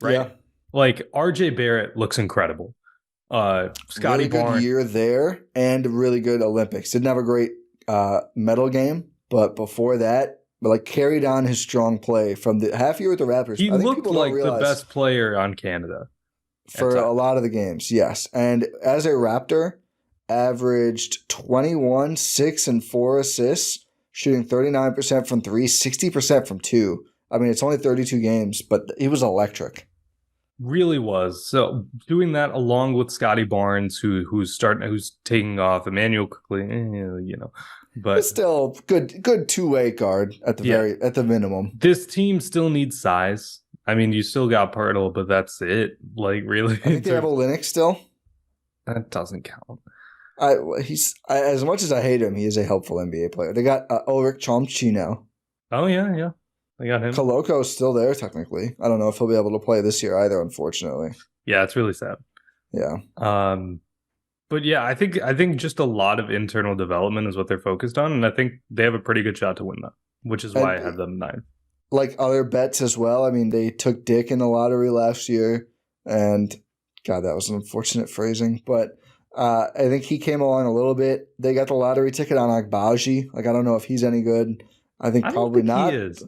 right? Yeah. Like RJ Barrett looks incredible. Scotty really good Barnes, year there and really good Olympics. Didn't have a great medal game, but before that. But like carried on his strong play from the half year with the Raptors. He looked like the best player on Canada for a lot of the games. Yes, and as a Raptor, averaged 21, 6, and 4 assists, shooting 39% from 3, 60% from 2. I mean, it's only 32 games, but he was electric. Really was. So doing that along with Scotty Barnes, who's taking off, Emmanuel quickly, but It's still good two-way guard at the minimum. This team still needs size. I mean, you still got Pirtle, but that's it. Like, really, I think they have Olynyk still. That doesn't count. He's as much as I hate him, he is a helpful NBA player. They got Ulrich Chomchino. Oh yeah, they got him. Koloko's still there technically. I don't know if he'll be able to play this year either. Unfortunately, yeah, it's really sad. Yeah. But yeah, I think just a lot of internal development is what they're focused on, and I think they have a pretty good shot to win that, which is why I have them 9th. Like other bets as well. I mean, they took Dick in the lottery last year, and God, that was an unfortunate phrasing, but. I think he came along a little bit. They got the lottery ticket on Agbaji. Like, I don't know if he's any good. I think probably not. He is.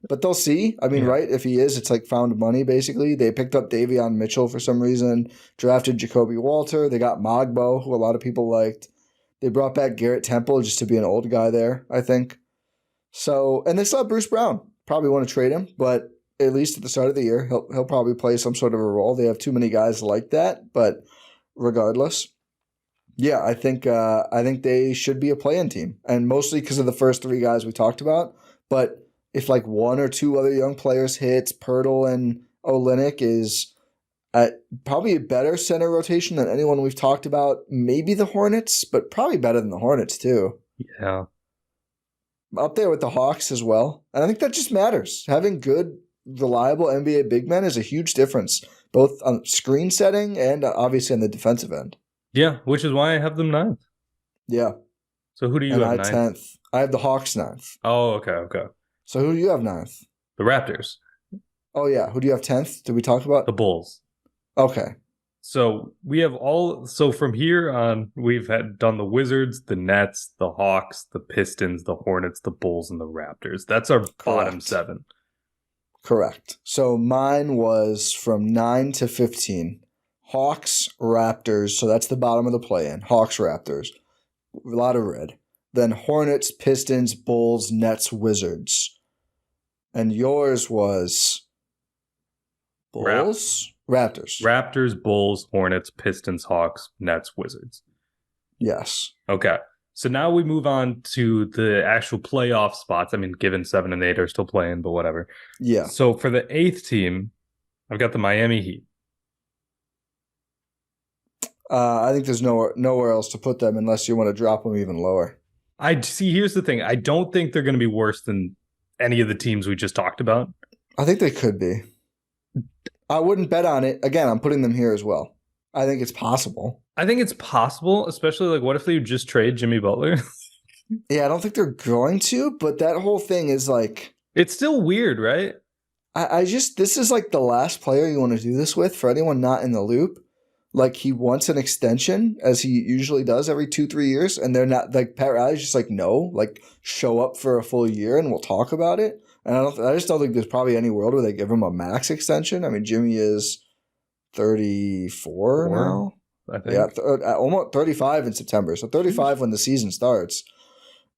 But they'll see. I mean, right? If he is, it's like found money, basically. They picked up Davion Mitchell for some reason, drafted Jacoby Walter. They got Mogbo, who a lot of people liked. They brought back Garrett Temple just to be an old guy there, I think. So, and they still have Bruce Brown. Probably want to trade him, but at least at the start of the year, he'll probably play some sort of a role. They have too many guys like that, but regardless. Yeah, I think they should be a play-in team, and mostly because of the first 3 guys we talked about. But if like 1 or 2 other young players hits, Pirtle and Olynyk is at probably a better center rotation than anyone we've talked about. Maybe the Hornets, but probably better than the Hornets too. Yeah, up there with the Hawks as well. And I think that just matters. Having good, reliable NBA big men is a huge difference, both on screen setting and obviously on the defensive end. Yeah, which is why I have them 9th. Yeah. So who do you have 9th? 10th. I have the Hawks 9th. Oh, okay. So who do you have 9th? The Raptors. Oh, yeah. Who do you have 10th? Did we talk about? The Bulls. Okay. So we have so from here on, we've done the Wizards, the Nets, the Hawks, the Pistons, the Hornets, the Bulls, and the Raptors. That's our bottom 7. Correct. So mine was from 9 to 15. Hawks, Raptors, so that's the bottom of the play-in. Hawks, Raptors. A lot of red. Then Hornets, Pistons, Bulls, Nets, Wizards. And yours was Bulls? Raptors. Raptors, Bulls, Hornets, Pistons, Hawks, Nets, Wizards. Yes. Okay. So now we move on to the actual playoff spots. I mean, given 7 and 8 are still playing, but whatever. Yeah. So for the 8th team, I've got the Miami Heat. I think there's nowhere else to put them unless you want to drop them even lower. Here's the thing. I don't think they're going to be worse than any of the teams we just talked about. I think they could be. I wouldn't bet on it. Again, I'm putting them here as well. I think it's possible. I think it's possible, especially like what if they just trade Jimmy Butler? Yeah, I don't think they're going to, but that whole thing is like... It's still weird, right? This is like the last player you want to do this with for anyone not in the loop. Like, he wants an extension, as he usually does every 2-3 years, and they're not, like, Pat Riley's just like, no, like, show up for a full year and we'll talk about it. And I just don't think there's probably any world where they give him a max extension. I mean, Jimmy is 34 now. I think. Yeah, almost 35 in September. So 35 when the season starts.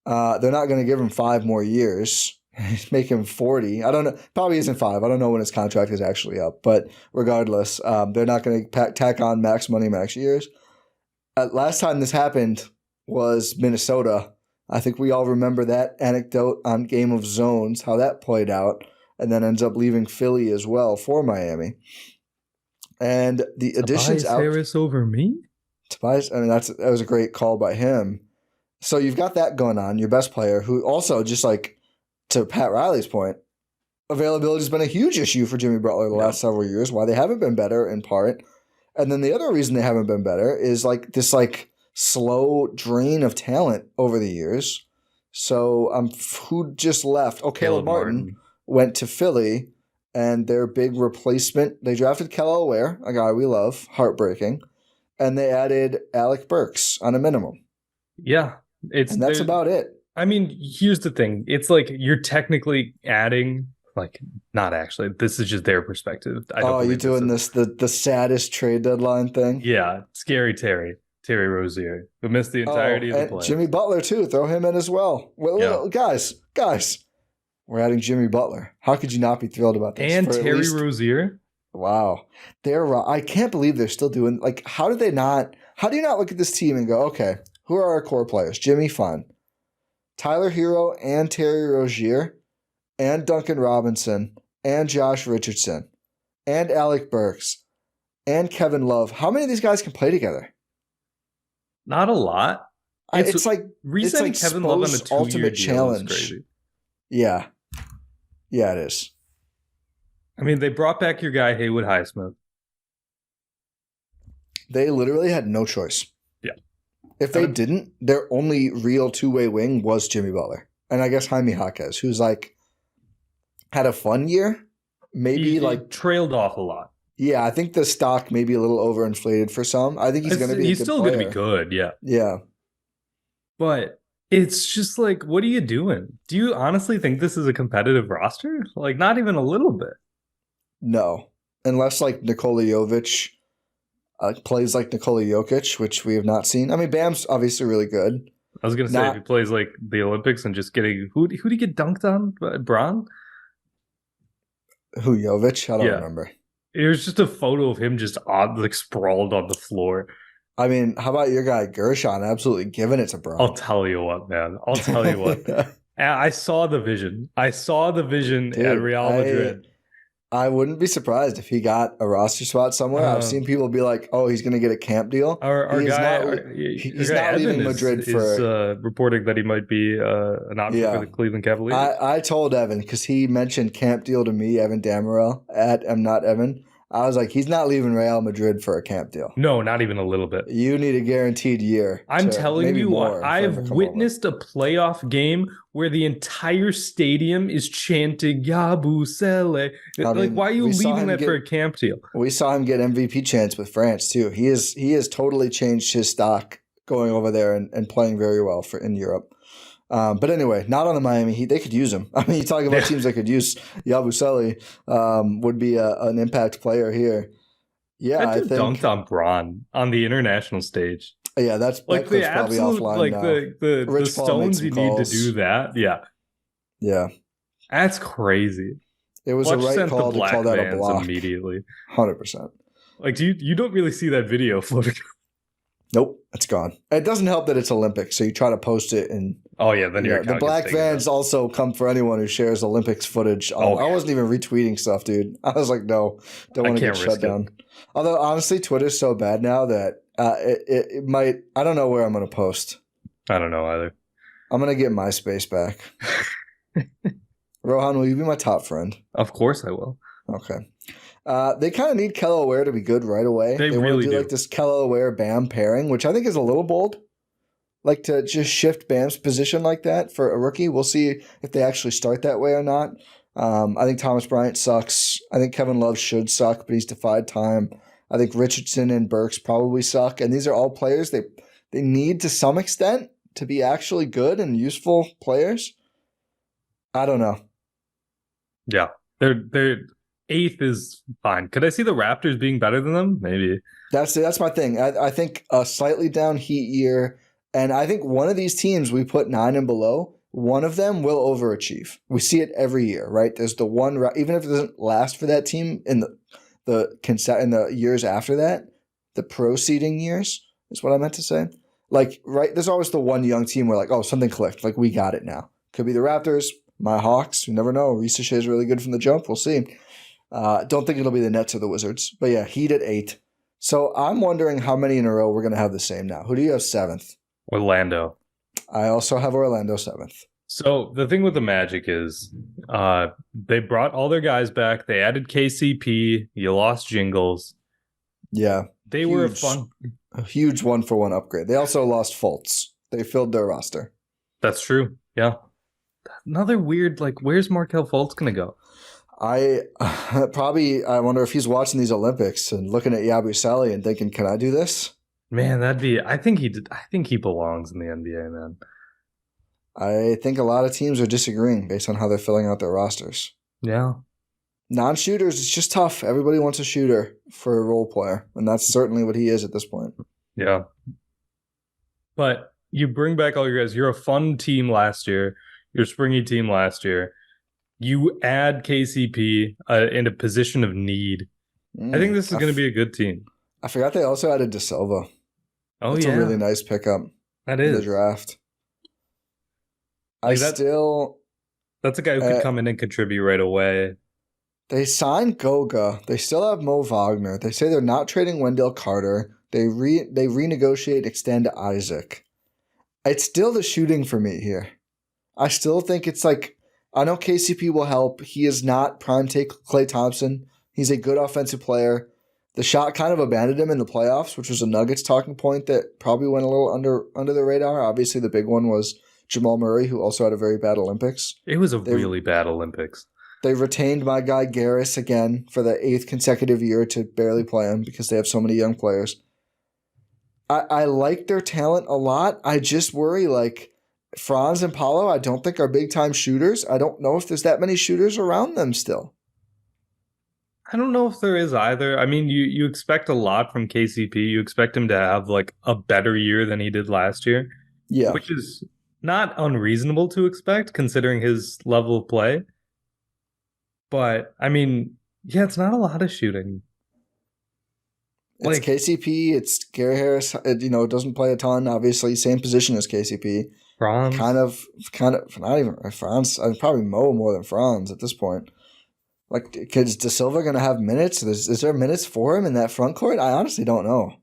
They're not going to give him 5 more years. Make him 40. I don't know. Probably isn't 5. I don't know when his contract is actually up. But regardless, they're not going to tack on max money, max years. Last time this happened was Minnesota. I think we all remember that anecdote on Game of Zones, how that played out, and then ends up leaving Philly as well for Miami. And the additions out. Harris over me? Tobias, I mean, that was a great call by him. So you've got that going on. Your best player, who also just like, to Pat Riley's point, availability has been a huge issue for Jimmy Butler the last several years, why they haven't been better in part. And then the other reason they haven't been better is like this like slow drain of talent over the years. So who just left? Oh, Caleb Martin went to Philly, and their big replacement, they drafted Kel'el Ware, a guy we love, heartbreaking, and they added Alec Burks on a minimum. Yeah. And that's about it. I mean, here's the thing. It's like you're technically adding, like, not actually. This is just their perspective. You're doing the saddest trade deadline thing? Yeah. Scary Terry Rozier, who missed the entirety of the play. Jimmy Butler, too. Throw him in as well. Well, guys, we're adding Jimmy Butler. How could you not be thrilled about this? And Terry Rozier? Wow. I can't believe they're still doing, like, how do you not look at this team and go, okay, who are our core players? Jimmy, fine. Tyler Hero and Terry Rozier and Duncan Robinson and Josh Richardson and Alec Burks and Kevin Love. How many of these guys can play together? Not a lot. It's like resetting Kevin Love on a 2-year ultimate deal challenge. Is crazy. Yeah. Yeah, it is. I mean, they brought back your guy, Haywood Highsmith. They literally had no choice. Yeah. If they didn't, their only real two-way wing was Jimmy Butler. And I guess Jaime Jaquez, who's like had a fun year. Maybe he like trailed off a lot. Yeah, I think the stock may be a little overinflated for some. I think he's going to be He's still going to be good, yeah. Yeah. But it's just like, what are you doing? Do you honestly think this is a competitive roster? Like, not even a little bit. No. Unless like Nikola Jovic plays like Nikola Jokic, which we have not seen. I mean, Bam's obviously really good. I was going to say, if he plays like the Olympics and just getting... Who did he get dunked on? Braun? Who, Jovic? I don't remember. It was just a photo of him just sprawled on the floor. I mean, how about your guy Gershon absolutely giving it to Braun? I'll tell you what, man. I'll tell you what. I saw the vision. Dude, at Real Madrid. I wouldn't be surprised if he got a roster spot somewhere. I've seen people be like, "Oh, he's going to get a camp deal." He's not leaving Madrid for reporting that he might be an option for the Cleveland Cavaliers. I told Evan because he mentioned camp deal to me, Evan Damerel at I'm Not Evan. I was like, he's not leaving Real Madrid for a camp deal. No, not even a little bit. You need a guaranteed year. I'm telling you what, I've witnessed a playoff game where the entire stadium is chanting Yabusele. Like, why are you leaving that for a camp deal? We saw him get MVP chants with France too. He has totally changed his stock going over there and playing very well in Europe. But anyway, not on the Miami Heat. They could use him. I mean, you talk about teams that could use Yabusele, would be an impact player here. Yeah, I think dunked on Braun on the international stage. Yeah, that's like the absolute like now. The stones you need to do that. Yeah, yeah, that's crazy. It was a right call to call that a block immediately. 100%. Like, you don't really see that video floating. Nope, it's gone. It doesn't help that it's Olympics, so you try to post it and then the black fans also come for anyone who shares Olympics footage. I wasn't even retweeting stuff, dude. I was like, no, don't want to get shut down. Although honestly, Twitter's so bad now that it might. I don't know where I'm going to post. I don't know either. I'm going to get MySpace back. Rohan, will you be my top friend? Of course I will. Okay. They kind of need Kello Ware to be good right away. They really do. Like this Kello Ware Bam pairing, which I think is a little bold. Like to just shift Bam's position like that for a rookie. We'll see if they actually start that way or not. I think Thomas Bryant sucks. I think Kevin Love should suck, but he's defied time. I think Richardson and Burks probably suck. And these are all players they need to some extent to be actually good and useful players. I don't know. Yeah. They're 8th is fine. Could I see the Raptors being better than them? Maybe. That's my thing. I think a slightly down Heat year, and I think one of these teams we put 9 and below, one of them will overachieve. We see it every year, right? There's the one, even if it doesn't last for that team in the years after that, the pro-seeding years is what I meant to say. Like, right, there's always the one young team where like, oh, something clicked. Like, we got it now. Could be the Raptors, my Hawks. You never know. Risa Shea is really good from the jump. We'll see. Don't think it'll be the Nets or the Wizards. But yeah, Heat at 8. So I'm wondering how many in a row we're going to have the same now. Who do you have 7th? Orlando. I also have Orlando 7th. So the thing with the Magic is they brought all their guys back. They added KCP. You lost Jingles. Yeah. They were a huge 1-for-1 upgrade. They also lost Fultz. They filled their roster. That's true. Yeah. Another weird, like, where's Markelle Fultz going to go? I wonder if he's watching these Olympics and looking at Yabusele and thinking, can I do this? Man, I think he belongs in the NBA, man. I think a lot of teams are disagreeing based on how they're filling out their rosters. Yeah. Non-shooters, it's just tough. Everybody wants a shooter for a role player, and that's certainly what he is at this point. Yeah. But you bring back all your guys. You're a fun team last year. You're a springy team last year. You add KCP in a position of need. I think this is going to be a good team. I forgot they also added De Silva. Oh, That's a really nice pickup. That in is. the draft. Like that's a guy who could come in and contribute right away. They signed Goga. They still have Mo Wagner. They say they're not trading Wendell Carter. They renegotiate, extend Isaac. It's still the shooting for me here. I still think it's like, I know KCP will help. He is not prime take Klay Thompson. He's a good offensive player. The shot kind of abandoned him in the playoffs, which was a Nuggets talking point that probably went a little under the radar. Obviously, the big one was Jamal Murray, who also had a very bad Olympics. It was really bad Olympics. They retained my guy Garris again for the 8th consecutive year to barely play him because they have so many young players. I like their talent a lot. I just worry, like, Franz and Paolo, I don't think are big-time shooters. I don't know if there's that many shooters around them still. I don't know if there is either. I mean, you expect a lot from KCP. You expect him to have, like, a better year than he did last year. Yeah. Which is not unreasonable to expect, considering his level of play. But, I mean, yeah, it's not a lot of shooting. It's KCP. It's Gary Harris. Doesn't play a ton. Obviously, same position as KCP. Franz. Kind of. Not even Franz. I'd probably Mo more than Franz at this point. Like, is De Silva going to have minutes? Is there minutes for him in that front court? I honestly don't know.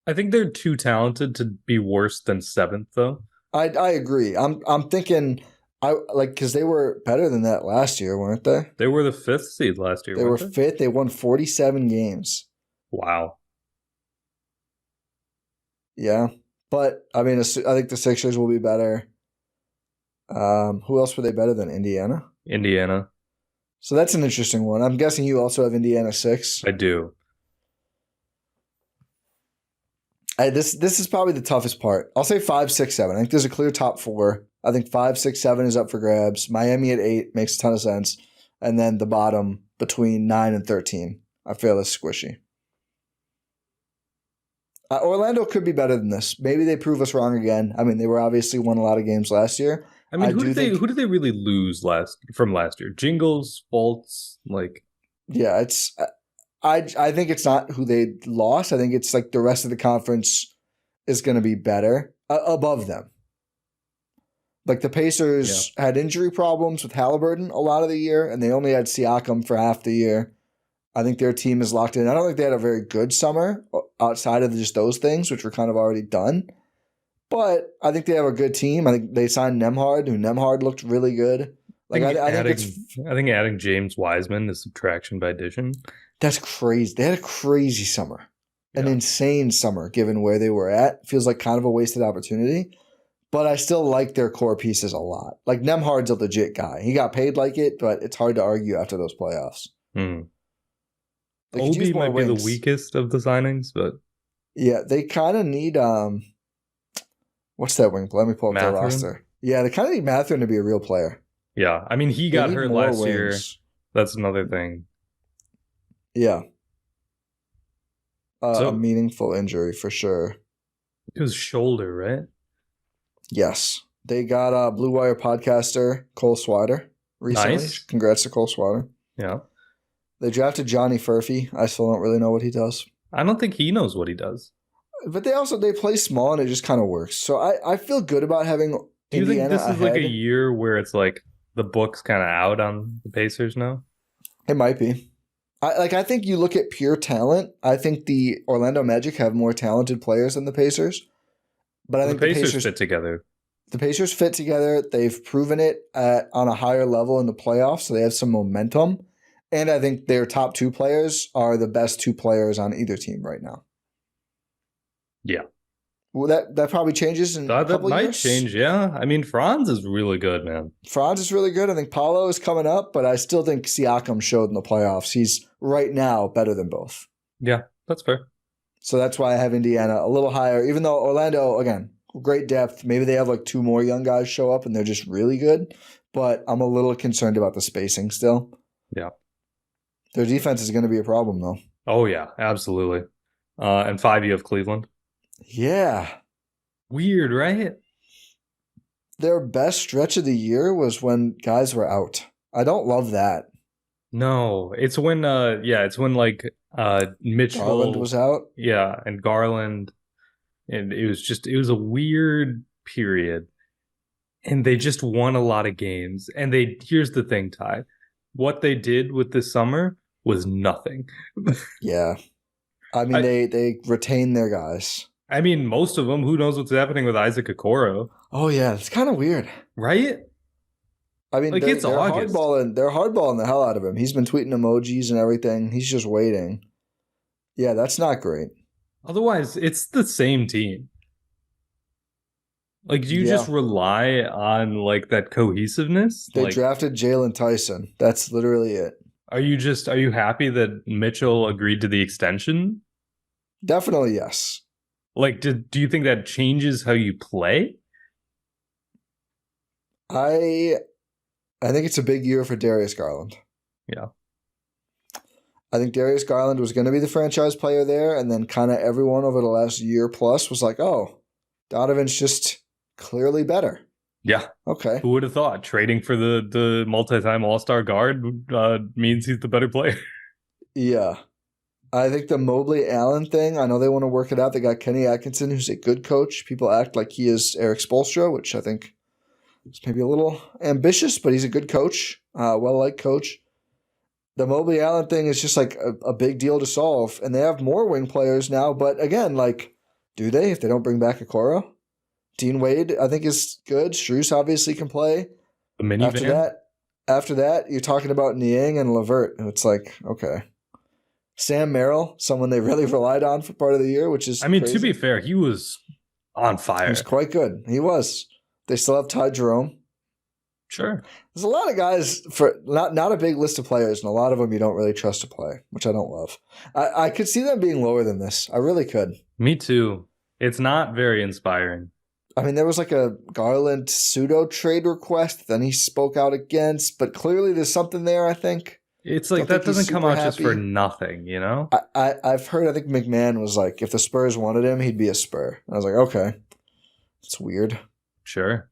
I think they're too talented to be worse than 7th, though. I agree. I'm thinking. Because they were better than that last year, weren't they? They were the 5th seed last year. They were 5th. They won 47 games. Wow. Yeah. But, I mean, I think the Sixers will be better. Who else were they better than? Indiana? Indiana. So that's an interesting one. I'm guessing you also have Indiana 6. I do. This is probably the toughest part. I'll say 5, 6, 7. I think there's a clear top 4. I think 5, 6, 7 is up for grabs. Miami at 8 makes a ton of sense. And then the bottom between 9 and 13, I feel is squishy. Orlando could be better than this. Maybe they prove us wrong again. I mean, they were obviously won a lot of games last year. I mean, who did they really lose from last year? Jingles, Fultz, like. Yeah, it's. I think it's not who they lost. I think it's like the rest of the conference is going to be better above them. Like the Pacers had injury problems with Halliburton a lot of the year, and they only had Siakam for half the year. I think their team is locked in. I don't think they had a very good summer outside of just those things, which were kind of already done. But I think they have a good team. I think they signed Nembhard, who Nembhard looked really good. Like I think adding James Wiseman is subtraction by addition. That's crazy. They had a crazy summer, an insane summer given where they were at. Feels like kind of a wasted opportunity. But I still like their core pieces a lot. Like Nembhard's a legit guy. He got paid like it, but it's hard to argue after those playoffs. Like, Obi might be the weakest of the signings, but yeah, they kind of need what's that wing? Let me pull up their roster. Yeah, they kind of need Mathurin to be a real player. Yeah, I mean he got hurt last year. That's another thing. Yeah, a meaningful injury for sure. It was shoulder, right? Yes, they got Blue Wire podcaster Cole Swider recently. Nice. Congrats to Cole Swider. Yeah. They drafted Johnny Furphy. I still don't really know what he does. I don't think he knows what he does. But they play small and it just kind of works. So I feel good about having Do you Indiana think this is ahead. like a year where it's like the book's kind of out on the Pacers now? It might be. I think you look at pure talent. I think the Orlando Magic have more talented players than the Pacers. But I think the Pacers fit together. The Pacers fit together. They've proven it on a higher level in the playoffs, so they have some momentum. And I think their top 2 players are the best 2 players on either team right now. Yeah. Well, that probably changes in a couple years. That might change, yeah. I mean, Franz is really good, man. Franz is really good. I think Paolo is coming up, but I still think Siakam showed in the playoffs. He's right now better than both. Yeah, that's fair. So that's why I have Indiana a little higher, even though Orlando, again, great depth. Maybe they have like 2 more young guys show up and they're just really good, but I'm a little concerned about the spacing still. Yeah. Their defense is going to be a problem, though. Oh, yeah, absolutely. And 5, you have Cleveland. Yeah. Weird, right? Their best stretch of the year was when guys were out. I don't love that. No, it's when like Garland Mitchell, was out. yeah, and Garland, and it was a weird period, and they just won a lot of games. And here's the thing, Ty, what they did with this summer was nothing. Yeah. I mean, they retain their guys. I mean, most of them. Who knows what's happening with Isaac Okoro? Oh yeah, it's kind of weird, right? I mean, Like, they're it's August. They're hardballing the hell out of him. He's been tweeting emojis and everything. He's just waiting. Yeah, that's not great. Otherwise, it's the same team. Like, do you just rely on like that cohesiveness? They like, drafted Jalen Tyson. That's literally it. Are you happy that Mitchell agreed to the extension? Definitely yes. Like, do you think that changes how you play? I think it's a big year for Darius Garland. Yeah. I think Darius Garland was going to be the franchise player there, and then kind of everyone over the last year plus was like, oh, Donovan's just clearly better. Yeah. Okay. Who would have thought trading for the multi-time All-Star guard means he's the better player? Yeah. I think the Mobley Allen thing, I know they want to work it out. They got Kenny Atkinson, who's a good coach. People act like he is Eric Spoelstra, which I think is maybe a little ambitious, but he's a good coach, well-liked coach. The Mobley Allen thing is just like a big deal to solve, and they have more wing players now. But again, like, do they if they don't bring back Okoro? Dean Wade, I think, is good. Strus obviously can play. The minivan? After that, you're talking about Niang and LeVert, and it's like, okay. Sam Merrill, someone they really relied on for part of the year, which is crazy. To be fair, he was on fire. He was quite good. He was. They still have Ty Jerome. Sure. There's a lot of guys for not a big list of players, and a lot of them you don't really trust to play, which I don't love. I could see them being lower than this. I really could. Me too. It's not very inspiring. I mean, there was like a Garland pseudo trade request, then he spoke out against, but clearly there's something there, I think. It's like that doesn't come out just for nothing, you know? I've heard, I think McMahon was like, if the Spurs wanted him, he'd be a Spur. I was like, okay. It's weird. Sure.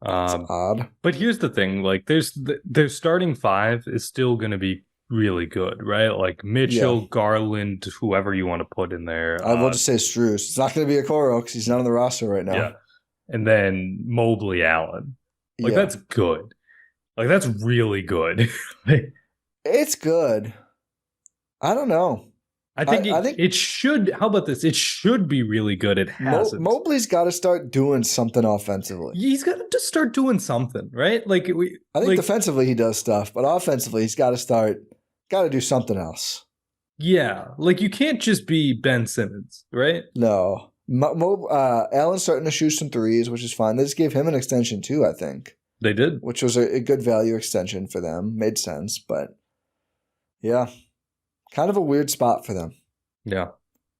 It's odd. But here's the thing, like their starting five is still going to be really good, right? Like Mitchell, Garland, whoever you want to put in there. I will just say Strus. It's not going to be Okoro because he's not on the roster right now. Yeah. And then Mobley Allen. Like that's good. Like that's really good. It's good. I don't know. I think it should. How about this? It should be really good. It hasn't. Mobley's got to start doing something offensively. He's got to start doing something, right? Like I think defensively he does stuff, but offensively he's got to do something else. Yeah, like you can't just be Ben Simmons, right? No. Allen's starting to shoot some threes, which is fine. They just gave him an extension too, I think. They did, which was a good value extension for them. Made sense, but yeah. Kind of a weird spot for them. Yeah.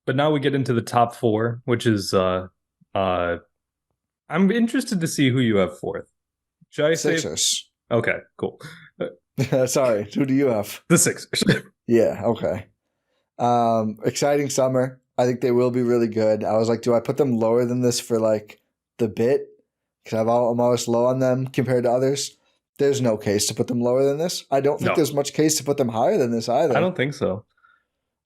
But now we get into the top four, which is I'm interested to see who you have fourth. Should I say Sixers? Okay, cool. Sorry, who do you have? The Sixers. Yeah, okay. Exciting summer. I think they will be really good. I was like, do I put them lower than this for like the bit? Because I'm always low on them compared to others. There's no case to put them lower than this. I don't think there's much case to put them higher than this either. I don't think so.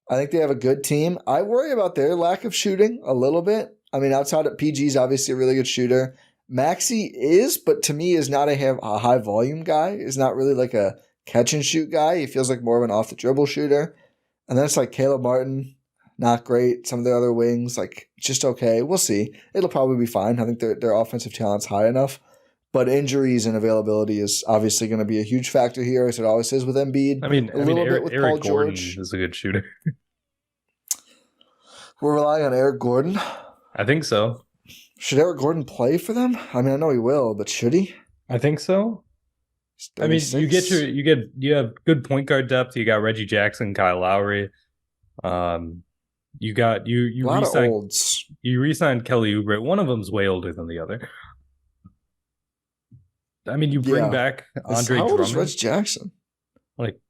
I think they have a good team. I worry about their lack of shooting a little bit. I mean, outside of PG's obviously a really good shooter. Maxey is, but to me is not a high volume guy. Is not really like a catch and shoot guy. He feels like more of an off the dribble shooter. And then it's like Caleb Martin, not great. Some of the other wings, like just okay. We'll see. It'll probably be fine. I think their offensive talent's high enough. But injuries and availability is obviously going to be a huge factor here, as it always is with Embiid. I mean, Eric Gordon is a good shooter. We're relying on Eric Gordon. I think so. Should Eric Gordon play for them? I mean, I know he will, but should he? I think so. I mean, you have good point guard depth. You got Reggie Jackson, Kyle Lowry. You a lot of olds. You re-signed Kelly Oubre. One of them's way older than the other. I mean, you bring back Andre Drummond. How old is Reggie Jackson? Like,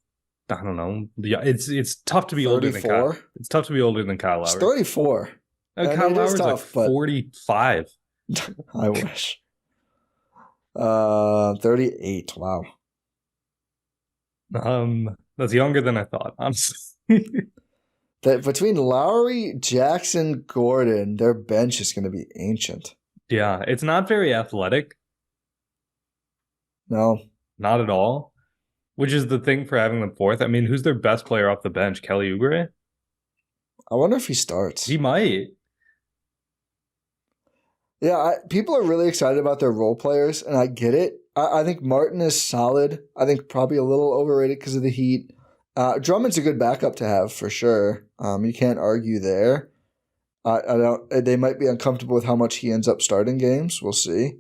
I don't know. Yeah, it's tough to be 34? Older than Kyle. It's tough to be older than Kyle Lowry. He's 34. Kyle Lowry's like 45. I wish. 38. Wow. That's younger than I thought, honestly. That between Lowry, Jackson, Gordon, their bench is going to be ancient. Yeah, it's not very athletic. No. Not at all. Which is the thing for having them fourth. I mean, who's their best player off the bench? Kelly Oubre? I wonder if he starts. He might. Yeah, people are really excited about their role players, and I get it. I think Martin is solid. I think probably a little overrated because of the Heat. Drummond's a good backup to have for sure. You can't argue there. I don't. They might be uncomfortable with how much he ends up starting games. We'll see.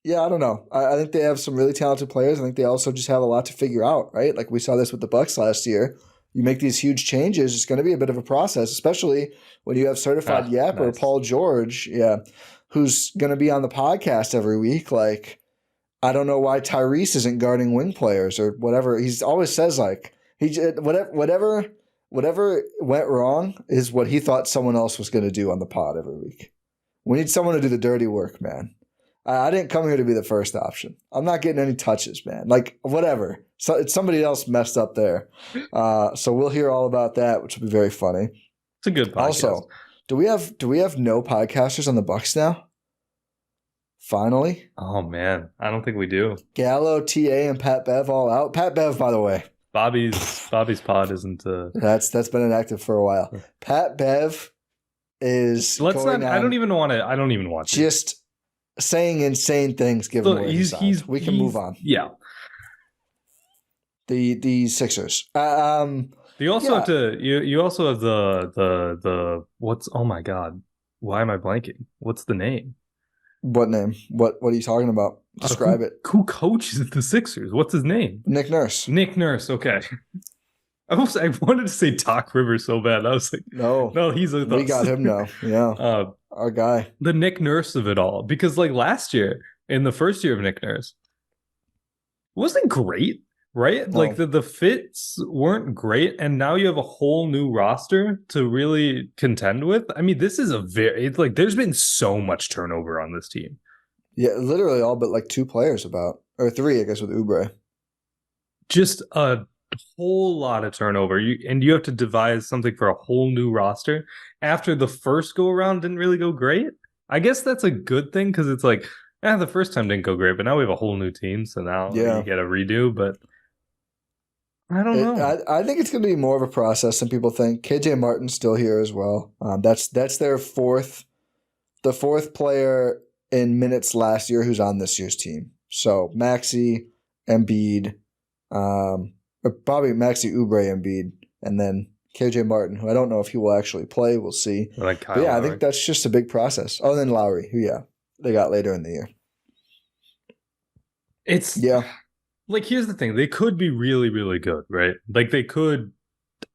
Yeah, I don't know. I think they have some really talented players. I think they also just have a lot to figure out, right? Like we saw this with the Bucks last year. You make these huge changes, it's going to be a bit of a process, especially when you have certified Yep nice. Or Paul George, who's going to be on the podcast every week. Like, I don't know why Tyrese isn't guarding wing players or whatever. He always says like whatever went wrong is what he thought someone else was going to do on the pod every week. We need someone to do the dirty work, man. I didn't come here to be the first option. I'm not getting any touches, man. Like, whatever. So it's somebody else messed up there. So we'll hear all about that, which will be very funny. It's a good podcast. Also, do we have no podcasters on the Bucks now? Finally? Oh, man. I don't think we do. Gallo, TA, and Pat Bev all out. Pat Bev, by the way. Bobby's pod isn't... That's been inactive for a while. Pat Bev is I don't even want to. Just... saying insane things given where we can move on. Yeah. The Sixers. You also have to you also have the what's oh my god. Why am I blanking? What's the name? What name? What are you talking about? Describe it. Who coaches the Sixers? What's his name? Nick Nurse. Nick Nurse, okay. I wanted to say Doc Rivers so bad. I was like, no, we got him now. Yeah, our guy, the Nick Nurse of it all. Because like last year, in the first year of Nick Nurse, wasn't great, right? No. Like the fits weren't great, and now you have a whole new roster to really contend with. I mean, this is it's like there's been so much turnover on this team. Yeah, literally all but like 2 players or 3, I guess, with Oubre. Just a whole lot of turnover, and you have to devise something for a whole new roster after the first go around didn't really go great. I guess that's a good thing because it's like the first time didn't go great, but now we have a whole new team, so now you get a redo. But I don't know. I think it's going to be more of a process than people think. KJ Martin's still here as well. That's their the fourth player in minutes last year who's on this year's team. So Maxey, Embiid, probably Maxey, Oubre, Embiid, and then KJ Martin, who I don't know if he will actually play. We'll see. But I think that's just a big process. Oh, and then Lowry, who they got later in the year. Like, here's the thing. They could be really, really good, right? Like, they could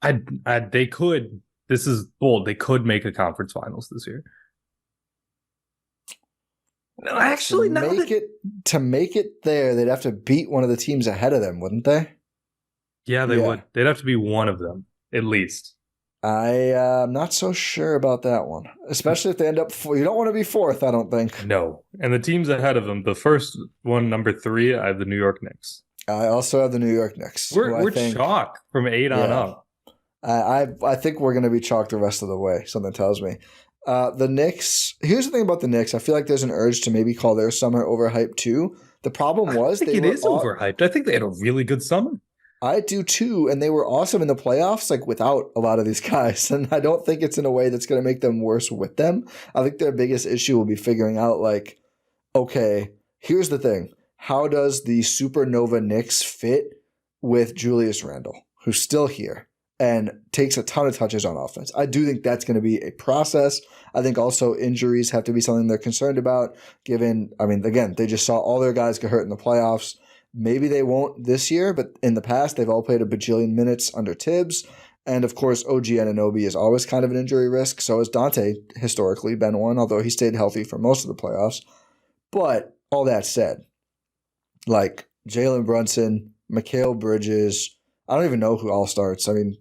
this is bold. They could make a conference finals this year. No, actually, to make it there, they'd have to beat one of the teams ahead of them, wouldn't they? Yeah, they would. They'd have to be one of them, at least. I'm not so sure about that one, especially if they end up you don't want to be 4th, I don't think. No. And the teams ahead of them, the first one, number 3, I have the New York Knicks. I also have the New York Knicks. We're chalk from 8 on up. I think we're going to be chalked the rest of the way, something tells me. The Knicks, here's the thing about the Knicks. I feel like there's an urge to maybe call their summer overhyped too. The problem was it is overhyped. I think they had a really good summer. I do too, and they were awesome in the playoffs, like without a lot of these guys. And I don't think it's in a way that's going to make them worse with them. I think their biggest issue will be figuring out, like, okay, here's the thing. How does the Supernova Knicks fit with Julius Randle, who's still here and takes a ton of touches on offense? I do think that's going to be a process. I think also injuries have to be something they're concerned about, again, they just saw all their guys get hurt in the playoffs. Maybe they won't this year, but in the past, they've all played a bajillion minutes under Tibbs. And of course, OG Anunoby is always kind of an injury risk. So has Dante historically been one, although he stayed healthy for most of the playoffs. But all that said, like Jalen Brunson, Mikal Bridges, I don't even know who all starts. I mean,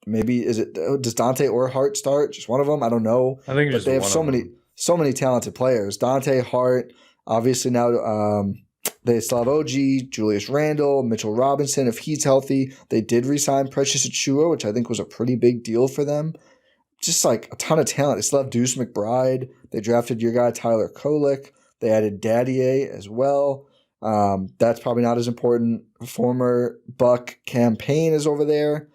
maybe does Dante or Hart start? Just one of them? I don't know. I think but they have so many talented players. Dante, Hart, obviously now They still have OG, Julius Randle, Mitchell Robinson, if he's healthy. They did re-sign Precious Achiuwa, which I think was a pretty big deal for them. Just like a ton of talent. They still have Deuce McBride. They drafted your guy Tyler Kolek. They added Daddier as well. That's probably not as important. Former Buck campaign is over there.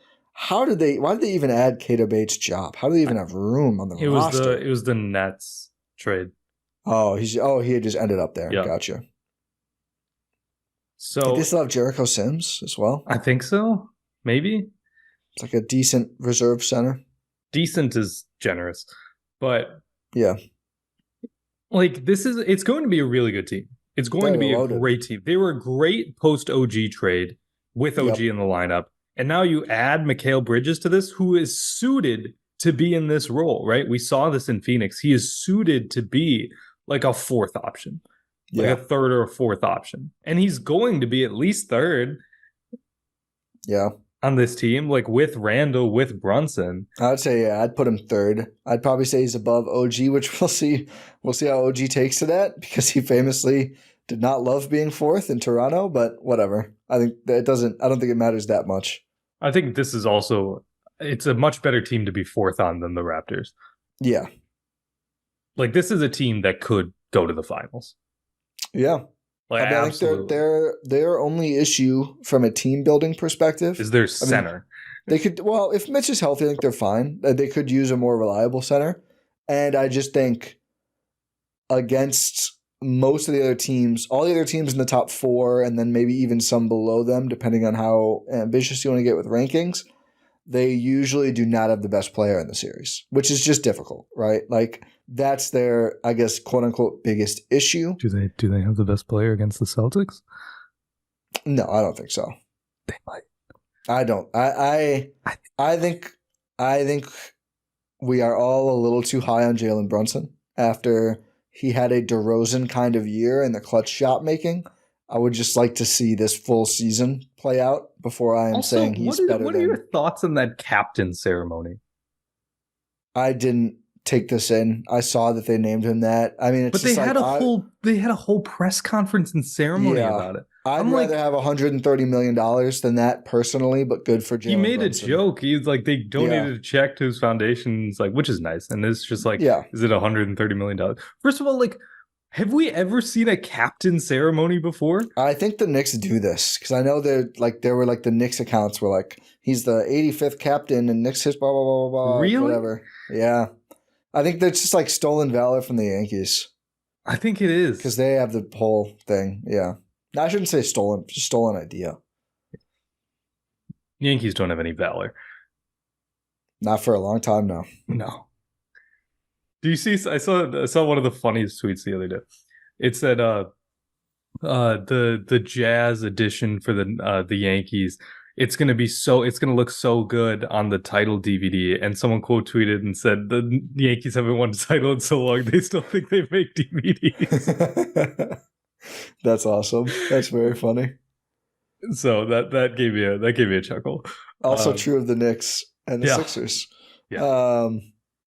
Why did they even add Keita Bates-Diop? How do they even have room on the roster? It was the Nets trade. Oh, he just ended up there. Yep. Gotcha. So they still have Jericho Sims as well? I think so. Maybe. It's like a decent reserve center. Decent is generous. But yeah. Like it's going to be a really good team. It's going to be a great team. They were a great post-OG trade with OG in the lineup. And now you add Mikal Bridges to this, who is suited to be in this role, right? We saw this in Phoenix. He is suited to be like a fourth option, like a third or a fourth option. And he's going to be at least third on this team, like with Randall, with Brunson. I'd say, I'd put him third. I'd probably say he's above OG, which we'll see. We'll see how OG takes to that, because he famously did not love being fourth in Toronto, but whatever. I think I don't think it matters that much. I think this is also, it's a much better team to be fourth on than the Raptors. Yeah. Like, this is a team that could go to the finals. Yeah. Like, I think their only issue from a team building perspective is their center. They could, if Mitch is healthy, I think they're fine. They could use a more reliable center. And I just think against most of the other teams, all the other teams in the top four, and then maybe even some below them, depending on how ambitious you want to get with rankings, they usually do not have the best player in the series, which is just difficult, right? Like, that's their, I guess, quote unquote, biggest issue. Do they have the best player against the Celtics? No, I don't think so. They might. I don't. I think we are all a little too high on Jalen Brunson after he had a DeRozan kind of year in the clutch shot making. I would just like to see this full season play out before I am saying he's better. What are your thoughts on that captain ceremony? I didn't take this in. I saw that they named him that. I mean, they had a whole press conference and ceremony about it. I'd rather have $130 million than that personally, but good for Jalen. He made Brunson. A joke. He's like, they donated a check to his foundation. It's like, which is nice. And it's just like, is it $130 million? First of all, like, have we ever seen a captain ceremony before? I think the Knicks do this because I know there were the Knicks accounts were like, he's the 85th captain and Knicks his blah, blah, blah, blah, really? Whatever. Yeah. I think that's just like stolen valor from the Yankees. I think it is. Because they have the whole thing. Yeah. No, I shouldn't say stolen, just stolen idea. Yankees don't have any valor. Not for a long time now. No. Do you see? I saw one of the funniest tweets the other day. It said, the Jazz edition for the Yankees. It's gonna look so good on the title DVD. And someone quote tweeted and said the Yankees haven't won a title in so long they still think they make DVDs. That's awesome. That's very funny. So that gave me a chuckle. Also true of the Knicks and the Sixers. Yeah.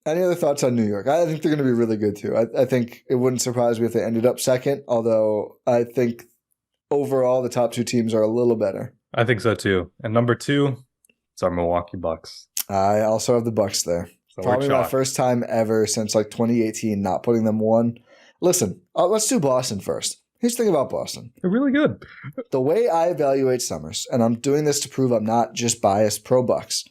Any other thoughts on New York? I think they're going to be really good too. I think it wouldn't surprise me if they ended up second, although I think overall the top two teams are a little better. I think so too. And number 2, it's our Milwaukee Bucks. I also have the Bucks there. So probably my first time ever since 2018 not putting them 1. Listen, let's do Boston first. Here's the thing about Boston. They're really good. The way I evaluate summers, and I'm doing this to prove I'm not just biased pro Bucks,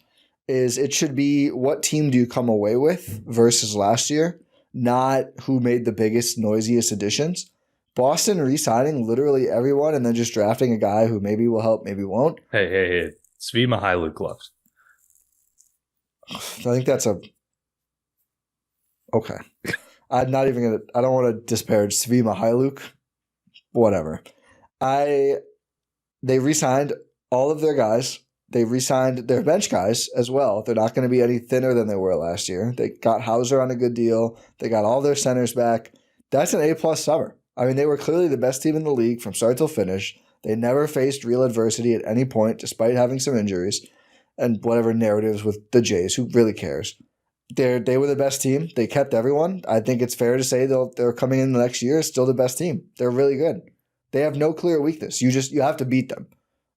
is it should be what team do you come away with versus last year, not who made the biggest, noisiest additions. Boston re-signing literally everyone and then just drafting a guy who maybe will help, maybe won't. Hey. Svi Mykhailiuk left. I think that's okay. I'm not even going to – I don't want to disparage Svi Mykhailiuk. Whatever. They re-signed all of their guys. They re-signed their bench guys as well. They're not going to be any thinner than they were last year. They got Hauser on a good deal. They got all their centers back. That's an A-plus summer. I mean, they were clearly the best team in the league from start till finish. They never faced real adversity at any point, despite having some injuries and whatever narratives with the Jays. Who really cares? They were the best team. They kept everyone. I think it's fair to say they're coming in the next year still the best team. They're really good. They have no clear weakness. You have to beat them.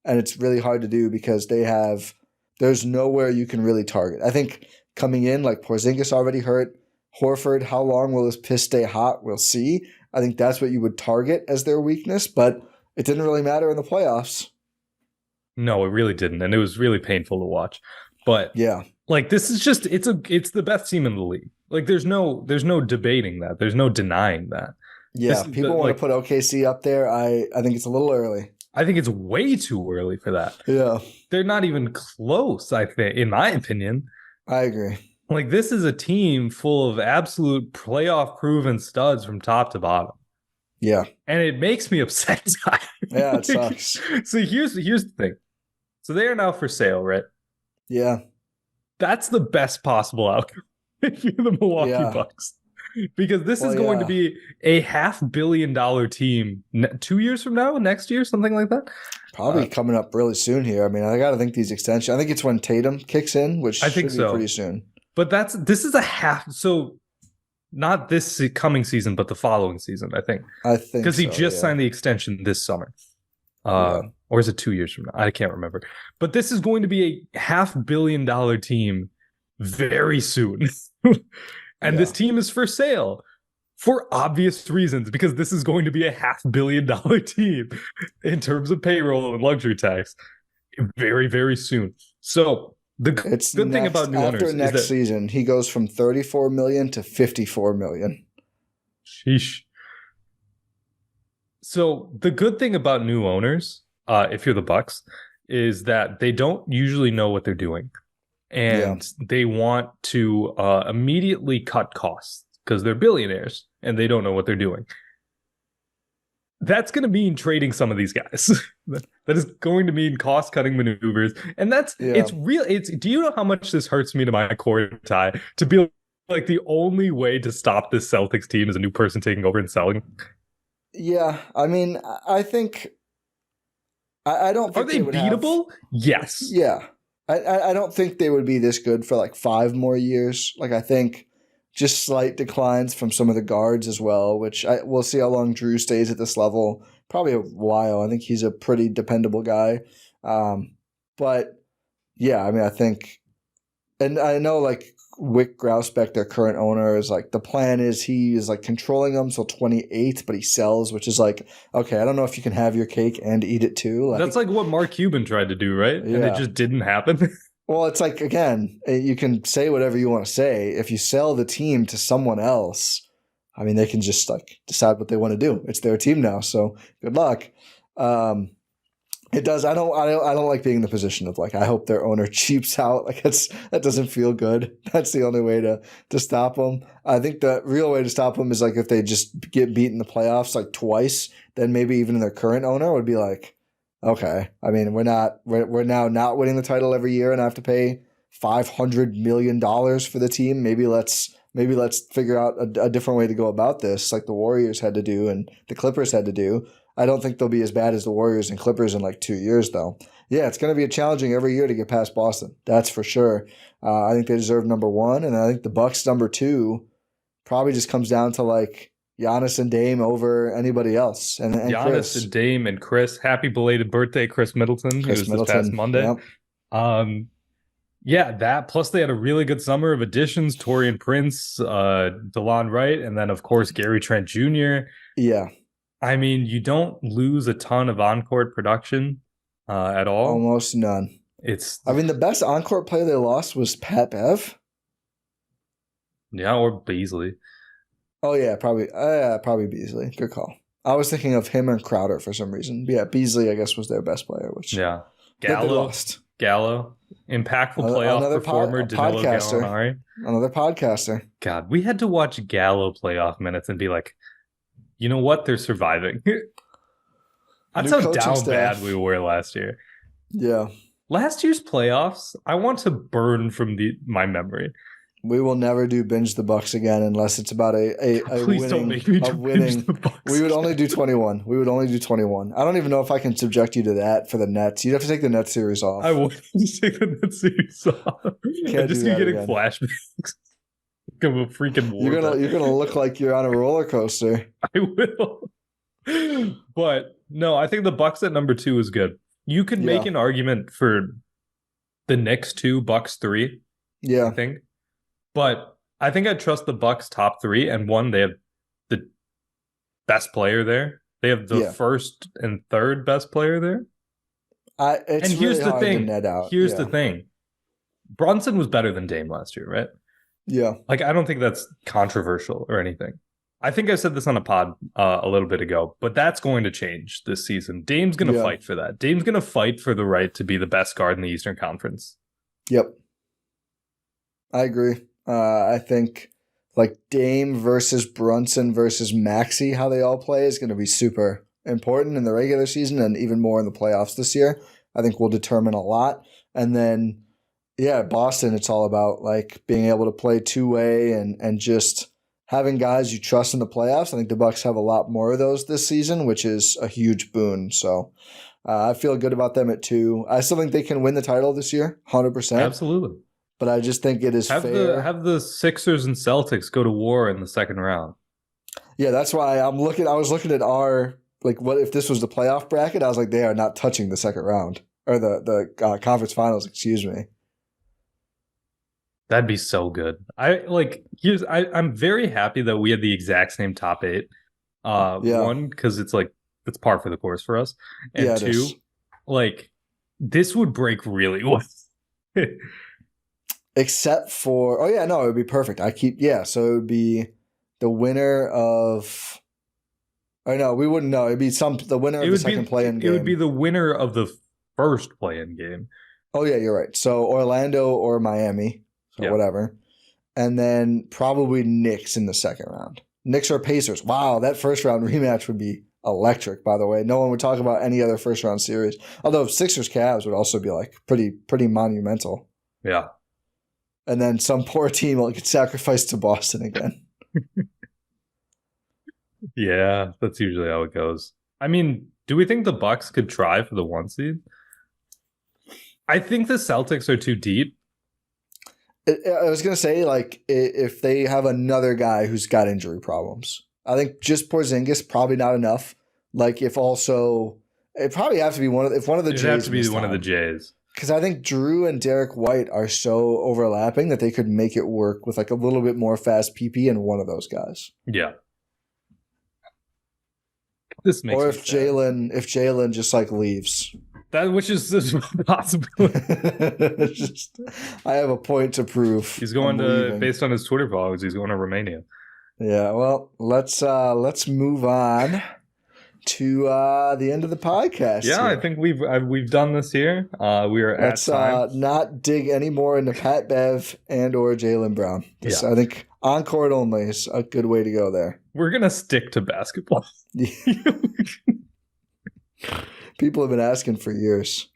And it's really hard to do because there's nowhere you can really target. I think coming in, like Porzingis already hurt. Horford, how long will his piss stay hot? We'll see. I think that's what you would target as their weakness, but it didn't really matter in the playoffs. No, it really didn't, and it was really painful to watch. But yeah, like this is just it's the best team in the league. Like there's no debating that. There's no denying that. Yeah, people want to put OKC up there. I think it's a little early. I think it's way too early for that. Yeah. They're not even close, I think, in my opinion. I agree. Like, this is a team full of absolute playoff-proven studs from top to bottom. Yeah. And it makes me upset. Yeah, it sucks. So here's the thing. So they are now for sale, right? Yeah. That's the best possible outcome if you're the Milwaukee Bucks. Because this is going to be a $500 million team 2 years from now, next year, something like that. Probably coming up really soon here. I mean, I got to think these extensions. I think it's when Tatum kicks in, which I think should be pretty soon. But this is so not this coming season, but the following season, I think. Because he just signed the extension this summer. Or is it 2 years from now? I can't remember. But this is going to be a $500 million team very soon. And this team is for sale for obvious reasons, because this is going to be a $500 million team in terms of payroll and luxury tax very, very soon. So the good thing about new owners after next season, he goes from $34 million to $54 million. Sheesh. So the good thing about new owners, if you're the Bucks, is that they don't usually know what they're doing. And they want to immediately cut costs because they're billionaires and they don't know what they're doing. That's going to mean trading some of these guys. That is going to mean cost-cutting maneuvers. And it's real. Do you know how much this hurts me to my core, Ty, to be like the only way to stop this Celtics team is a new person taking over and selling? Yeah. I mean, I think I don't think are they beatable? Yes. Yeah. I don't think they would be this good for like 5 more years. Like, I think just slight declines from some of the guards as well, which we'll see how long Drew stays at this level. Probably a while. I think he's a pretty dependable guy. But yeah, I mean, I think, and I know like Wick Grousbeck, their current owner, is like, the plan is he is like controlling them till 28, but he sells, which is like, okay, I don't know if you can have your cake and eat it too. That's like what Mark Cuban tried to do, right? Yeah. And it just didn't happen. Well, it's like, again, you can say whatever you want to say. If you sell the team to someone else, I mean, they can just like decide what they want to do. It's their team now, so good luck. It does. I don't like being in the position of like, I hope their owner cheaps out. Like, that doesn't feel good. That's the only way to stop them. I think the real way to stop them is like if they just get beat in the playoffs like twice, then maybe even their current owner would be like, okay, I mean, we're now not winning the title every year and I have to pay $500 million for the team. Maybe let's figure out a different way to go about this, like the Warriors had to do and the Clippers had to do. I don't think they'll be as bad as the Warriors and Clippers in like 2 years, though. Yeah, it's going to be challenging every year to get past Boston. That's for sure. I think they deserve number 1, and I think the Bucks number 2 probably just comes down to like Giannis and Dame over anybody else. And Giannis Chris. And Dame and Chris. Happy belated birthday, Khris Middleton. This past Monday. Yep. Yeah, that. Plus, they had a really good summer of additions. Taurean Prince, Delon Wright, and then, of course, Gary Trent Jr. Yeah. I mean, you don't lose a ton of on-court production at all. Almost none. I mean, the best on-court player they lost was Pat Bev. Yeah, or Beasley. Oh, yeah, probably Beasley. Good call. I was thinking of him and Crowder for some reason. But yeah, Beasley, I guess, was their best player. Yeah. Gallo, impactful playoff performer, Danilo Gallinari. Another podcaster. God, we had to watch Gallo playoff minutes and be like, you know what? They're surviving. That's how down bad we were last year. Yeah. Last year's playoffs, I want to burn from my memory. We will never do binge the Bucks again unless it's about a Please winning. Don't make me do binge the Bucks. We would only do 21. I don't even know if I can subject you to that for the Nets. You'd have to take the Nets series off. I would just take the Nets series off. Can't just do that getting again. Flashbacks. Of a freaking war. You're gonna look like you're on a roller coaster. I will. But no, I think the Bucks at number 2 is good. You could make an argument for the Knicks 2, Bucks 3. Yeah. I think. But I think I trust the Bucks top 3, and one, they have the best player there. They have the first and third best player there. It's and here's really the hard thing. to net out. Here's the thing. Brunson was better than Dame last year, right? Yeah. Like, I don't think that's controversial or anything. I think I said this on a pod a little bit ago, but that's going to change this season. Dame's going to fight for that. Dame's going to fight for the right to be the best guard in the Eastern Conference. Yep. I agree. I think like Dame versus Brunson versus Maxey, how they all play is going to be super important in the regular season and even more in the playoffs this year. I think will determine a lot. And then, Boston, it's all about like being able to play two-way and just having guys you trust in the playoffs. I think the Bucks have a lot more of those this season, which is a huge boon. So I feel good about them at 2. I still think they can win the title this year, 100%. Absolutely. But I just think it is fair. Have the Sixers and Celtics go to war in the second round. Yeah, that's why I was looking at our, like, what if this was the playoff bracket? I was like, they are not touching the second round. Or the conference finals, excuse me. That'd be so good. I'm very happy that we had the exact same top 8. One, because it's par for the course for us. And 2, like, this would break really well. Except for, it would be perfect. So it would be the winner of, we wouldn't know. It'd be the winner of the second play-in game. It would be the winner of the first play-in game. Oh, yeah, you're right. So Orlando or Miami, whatever. And then probably Knicks in the second round. Knicks or Pacers. Wow, that first round rematch would be electric, by the way. No one would talk about any other first round series. Although Sixers-Cavs would also be like pretty monumental. Yeah. And then some poor team will get sacrificed to Boston again. Yeah, that's usually how it goes. I mean, do we think the Bucks could try for the 1 seed? I think the Celtics are too deep. I was going to say, like, if they have another guy who's got injury problems. I think just Porzingis, probably not enough. Like, it probably has to be one of the Jays. It'd have to be one of the Jays. Because I think Drew and Derek White are so overlapping that they could make it work with like a little bit more fast PP and one of those guys. Yeah. This makes if Jalen just like leaves. Which is possible. I have a point to prove. He's going based on his Twitter followers, he's going to Romania. Yeah, well, let's move on to the end of the podcast. Yeah, here. I think we've done this here. We are at time. Let's not dig any more into Pat Bev and or Jaylen Brown. I think on court only is a good way to go there. We're gonna stick to basketball. People have been asking for years.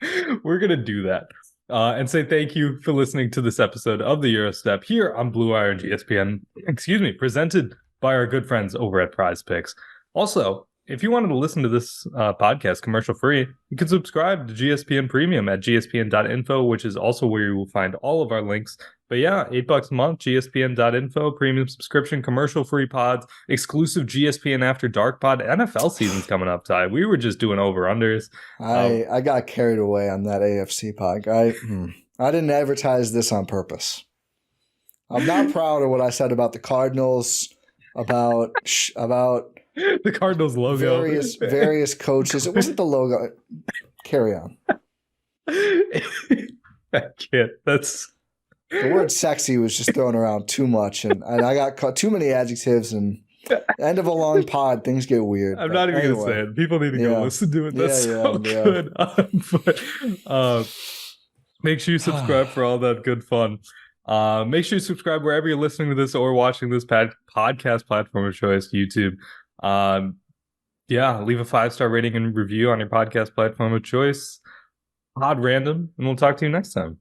We're gonna do that. And say thank you for listening to this episode of the Eurostep here on Blue Wire and GSPN. Presented by our good friends over at Prize Picks. Also, if you wanted to listen to this podcast commercial free, you can subscribe to GSPN Premium at gspn.info, which is also where you will find all of our links. But yeah, $8 a month, gspn.info, premium subscription, commercial free pods, exclusive GSPN After Dark pod. NFL season's coming up, Ty. We were just doing over-unders. I got carried away on that AFC pod. I didn't advertise this on purpose. I'm not proud of what I said about the Cardinals, about the Cardinals logo. Various coaches. It wasn't the logo. Carry on. I can't. The word sexy was just thrown around too much, and I got caught too many adjectives, and end of a long pod, things get weird. I'm not even going to say it. People need to go listen to it. That's so good. Make sure you subscribe for all that good fun. Make sure you subscribe wherever you're listening to this or watching this podcast platform of choice, YouTube. Leave a 5-star rating and review on your podcast platform of choice. Pod random, and we'll talk to you next time.